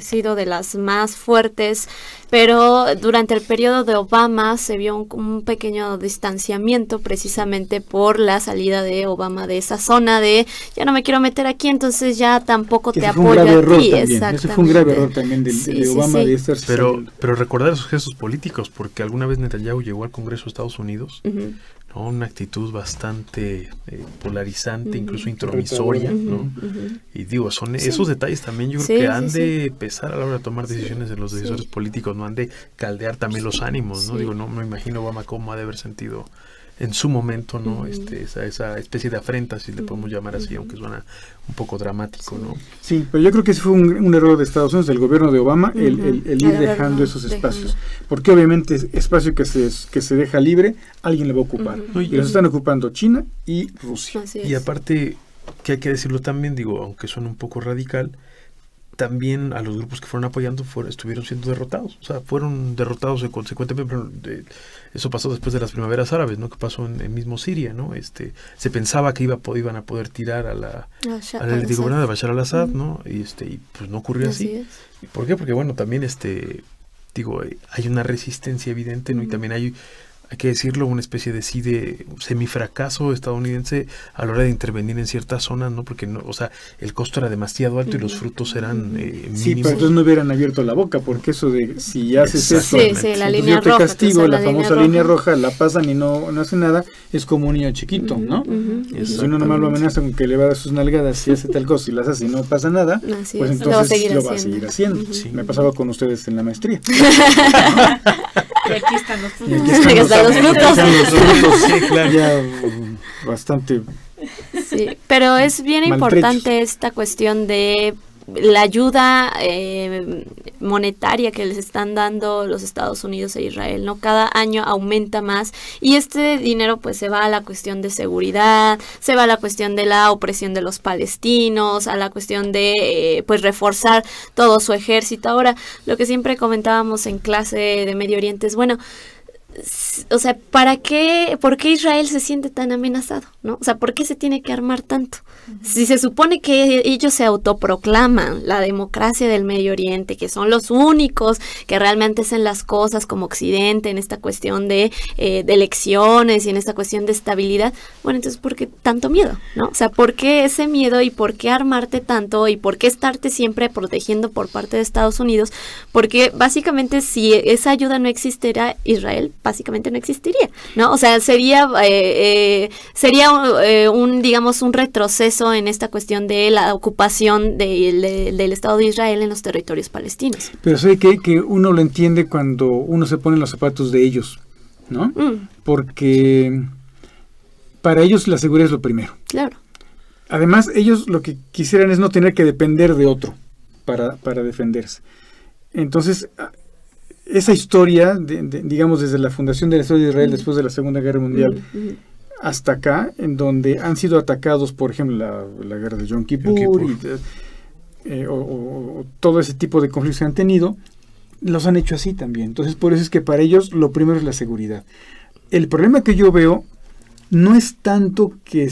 sido de las más fuertes, pero durante el periodo de Obama se vio un pequeño distanciamiento precisamente por la salida de Obama de esa zona de ya no me quiero meter aquí, entonces ya tampoco te apoyo a ti. Ese fue un grave error también de Obama de estar pero recordar esos gestos políticos, porque alguna vez Netanyahu llegó al Congreso de Estados Unidos, ¿no? Una actitud bastante polarizante, incluso intromisoria, ¿no? Y digo, son esos detalles también yo creo que han de pesar a la hora de tomar decisiones de los decisores políticos, no han de caldear también los ánimos, ¿no? Digo, no me imagino Obama cómo ha de haber sentido en su momento, ¿no? Esa especie de afrenta, si le podemos llamar así, aunque suena un poco dramático, ¿no? Sí, pero yo creo que ese fue un error de Estados Unidos, del gobierno de Obama, el ir dejando esos espacios. Porque obviamente espacio que se deja libre, alguien le va a ocupar. Y los están ocupando China y Rusia. Y aparte, que hay que decirlo también, digo, aunque suene un poco radical, también a los grupos que fueron apoyando estuvieron siendo derrotados, o sea, fueron derrotados consecuentemente. Eso pasó después de las primaveras árabes, ¿no? Que pasó en mismo Siria, ¿no? Se pensaba que iban a poder tirar al gobernador de Bashar al-Assad, ¿no? Y pues no ocurrió así. ¿Por qué? Porque bueno, también hay una resistencia evidente, ¿no? Y también hay que decirlo, una especie de semifracaso estadounidense a la hora de intervenir en ciertas zonas, ¿no? Porque no, o sea, el costo era demasiado alto y los frutos eran mínimos. Sí, pero entonces no hubieran abierto la boca, porque eso de si haces eso, la línea yo te roja, castigo, la famosa línea roja, la pasan y no hace nada, es como un niño chiquito, ¿no? Si uno nomás lo amenaza con que le va a dar sus nalgadas si hace tal cosa y las hace y no pasa nada, pues entonces lo va a seguir haciendo. Sí. Me pasaba con ustedes en la maestría. Y aquí están los frutos. Los frutos. Sí, claro. Ya bastante. Sí, pero es bien importante esta cuestión de la ayuda monetaria que les están dando los Estados Unidos e Israel, ¿no? Cada año aumenta más y este dinero pues se va a la cuestión de seguridad, se va a la cuestión de la opresión de los palestinos, a la cuestión de pues reforzar todo su ejército. Ahora, lo que siempre comentábamos en clase de Medio Oriente es, bueno, o sea, ¿por qué Israel se siente tan amenazado? ¿No? O sea, ¿por qué se tiene que armar tanto? Si se supone que ellos se autoproclaman la democracia del Medio Oriente, que son los únicos que realmente hacen las cosas como Occidente en esta cuestión de elecciones y en esta cuestión de estabilidad, bueno, entonces ¿por qué tanto miedo? ¿No? O sea, ¿por qué ese miedo y por qué armarte tanto y por qué estarte siempre protegiendo por parte de Estados Unidos? Porque básicamente si esa ayuda no existiera, Israel básicamente no existiría, ¿no? O sea, sería un retroceso en esta cuestión de la ocupación del Estado de Israel en los territorios palestinos. Pero sé que uno lo entiende cuando uno se pone en los zapatos de ellos, ¿no? Porque para ellos la seguridad es lo primero. Claro. Además, ellos lo que quisieran es no tener que depender de otro para defenderse. Entonces, esa historia, digamos, desde la fundación del Estado de Israel después de la Segunda Guerra Mundial hasta acá, en donde han sido atacados, por ejemplo, la guerra de Yom Kippur. O todo ese tipo de conflictos que han tenido, los han hecho así también. Entonces, por eso es que para ellos lo primero es la seguridad. El problema que yo veo no es tanto que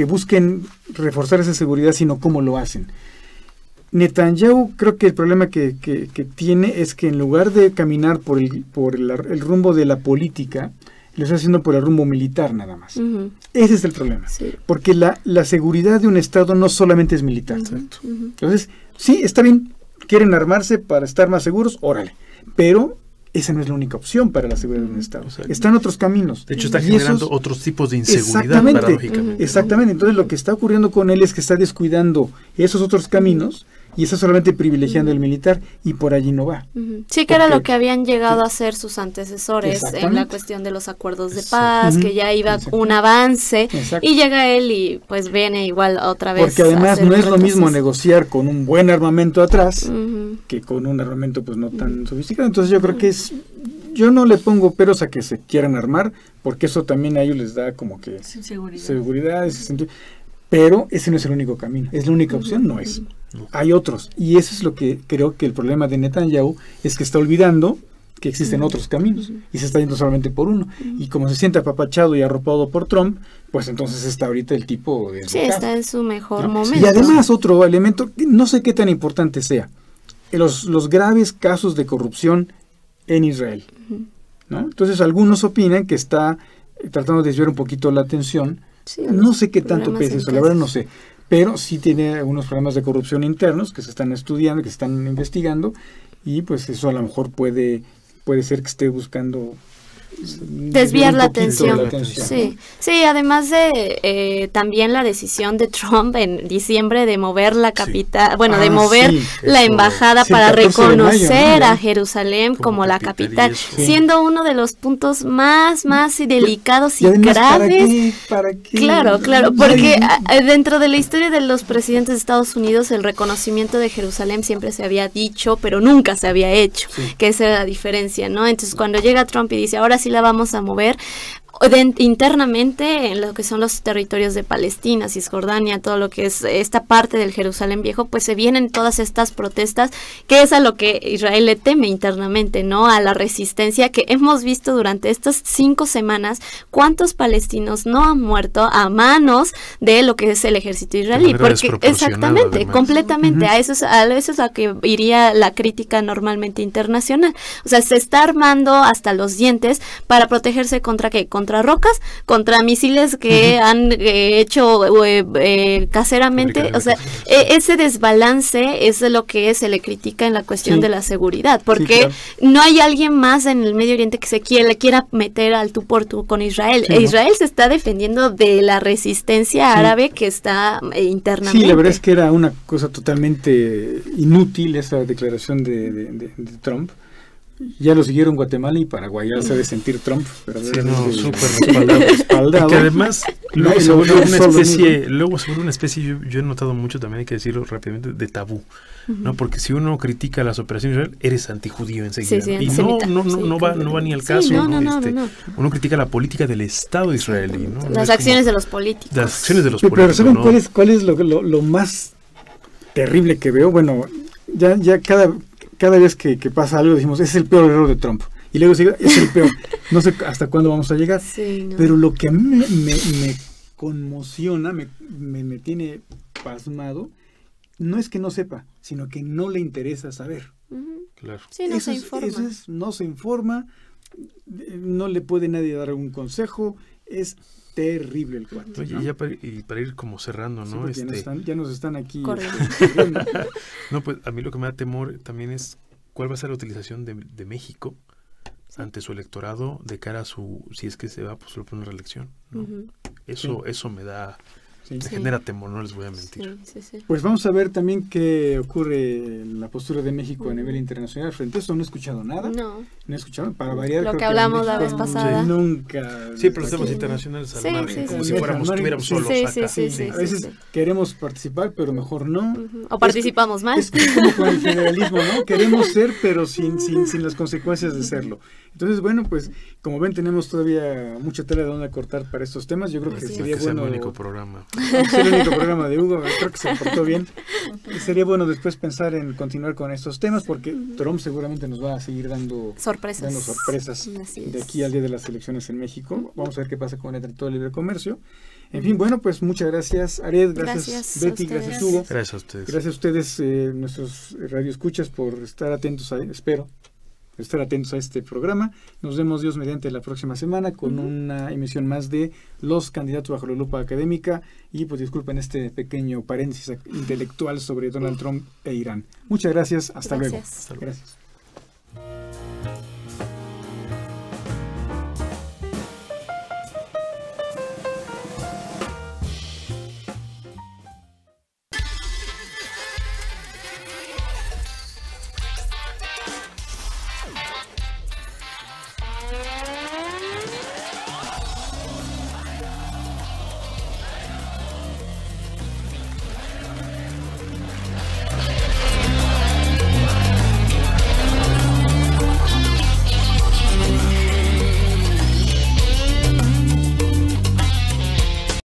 busquen reforzar esa seguridad, sino cómo lo hacen. Netanyahu, creo que el problema que tiene es que en lugar de caminar por el rumbo de la política, lo está haciendo por el rumbo militar nada más. Ese es el problema. Sí. Porque la seguridad de un Estado no solamente es militar. Entonces, sí, está bien, quieren armarse para estar más seguros, órale. Pero esa no es la única opción para la seguridad de un Estado. Están otros caminos. De hecho, está generando otros tipos de inseguridad, paradójicamente. Exactamente. Entonces, lo que está ocurriendo con él es que está descuidando esos otros caminos y está solamente privilegiando el militar y por allí no va. Sí, que era lo que habían llegado a hacer sus antecesores en la cuestión de los acuerdos de paz, que ya iba un avance y llega él y pues viene igual otra vez. Porque además no es lo mismo negociar con un buen armamento atrás que con un armamento pues no tan sofisticado. Entonces yo creo que yo no le pongo peros a que se quieran armar, porque eso también a ellos les da como que seguridad, ese sentido. Pero ese no es el único camino, es la única opción, no es. Hay otros, y eso es lo que creo que el problema de Netanyahu es que está olvidando que existen otros caminos y se está yendo solamente por uno. Y como se siente apapachado y arropado por Trump, pues entonces está ahorita el tipo de... Sí, está en su mejor momento. Y además otro elemento, no sé qué tan importante sea, los graves casos de corrupción en Israel, ¿no? Entonces algunos opinan que está tratando de desviar un poquito la atención. Sí, no sé qué tanto pesa eso, la verdad no sé, pero sí tiene algunos problemas de corrupción internos que se están estudiando, que se están investigando, y pues eso a lo mejor puede ser que esté buscando desviar la atención. Sí, además de también la decisión de Trump en diciembre de mover la capital, de mover la embajada para reconocer a Jerusalén como la capital, siendo uno de los puntos más delicados y graves. ¿Para qué? Claro, porque dentro de la historia de los presidentes de Estados Unidos el reconocimiento de Jerusalén siempre se había dicho, pero nunca se había hecho, que esa era la diferencia, ¿no? Entonces cuando llega Trump y dice, ahora sí la vamos a mover, internamente en lo que son los territorios de Palestina, Cisjordania, todo lo que es esta parte del Jerusalén Viejo, pues se vienen todas estas protestas, que es a lo que Israel le teme internamente, ¿no? A la resistencia que hemos visto durante estas 5 semanas, cuántos palestinos no han muerto a manos de lo que es el ejército israelí, porque exactamente, además, completamente, a eso es a que iría la crítica normalmente internacional. O sea, se está armando hasta los dientes para protegerse contra ¿qué? Contra rocas, contra misiles que han hecho caseramente. O sea, ese desbalance es de lo que se le critica en la cuestión de la seguridad, porque no hay alguien más en el Medio Oriente que le quiera meter al tú por tú con Israel. Israel se está defendiendo de la resistencia árabe que está internamente. Sí, la verdad es que era una cosa totalmente inútil esa declaración de Trump. Ya lo siguieron Guatemala y Paraguay, ya se debe sentir Trump. Sí, no, súper respaldado. Y que además luego se vuelve una especie, yo he notado mucho también, hay que decirlo rápidamente, de tabú, ¿no? Porque si uno critica las operaciones de Israel, eres antijudío enseguida. Sí, y no va ni al caso, ¿no? Uno critica la política del Estado israelí, ¿no? Las acciones de los políticos. Las acciones de los políticos. Pero ¿saben cuál es lo más terrible que veo? Bueno, ya cada vez que pasa algo decimos, ese es el peor error de Trump. Y luego sigue, es el peor. No sé hasta cuándo vamos a llegar. Pero lo que a mí me conmociona, me tiene pasmado, no es que no sepa, sino que no le interesa saber. Claro. Sí, no se informa. No se informa, no le puede nadie dar un consejo, es terrible el cuate. Oye, ¿no? Ya para ir como cerrando, ¿no? Sí, ya nos están aquí. No, pues a mí lo que me da temor también es cuál va a ser la utilización de México ante su electorado de cara a si es que se va a postular por una reelección, ¿no? Eso me da, me genera temor, no les voy a mentir. Pues vamos a ver también qué ocurre en la postura de México a nivel internacional. Frente a eso no he escuchado nada. No he escuchado, para variar. Lo que hablamos la vez pasada. Nunca. Sí, pero los temas internacionales al margen, como si estuviéramos solos acá. A veces queremos participar, pero mejor no. O participamos mal. Es como con el federalismo, ¿no? Queremos ser, pero sin las consecuencias de serlo. Entonces, bueno, pues como ven, tenemos todavía mucha tela de dónde cortar para estos temas. Yo creo que sería bueno. Es el único programa. Es el único programa de Hugo, creo que se portó bien. Sería bueno después pensar en continuar con estos temas, porque Trump seguramente nos va a seguir dando sorpresas de aquí al día de las elecciones en México. Vamos a ver qué pasa con el Tratado de Libre Comercio. En fin, bueno, pues muchas gracias, Ariel, gracias Betty, gracias Hugo. Gracias a ustedes. Gracias a ustedes, nuestros radioescuchas, por estar atentos estar atentos a este programa. Nos vemos Dios mediante la próxima semana con una emisión más de Los Candidatos bajo la lupa académica, y pues disculpen este pequeño paréntesis intelectual sobre Donald Trump e Irán. Muchas gracias, hasta luego. Hasta luego. Gracias.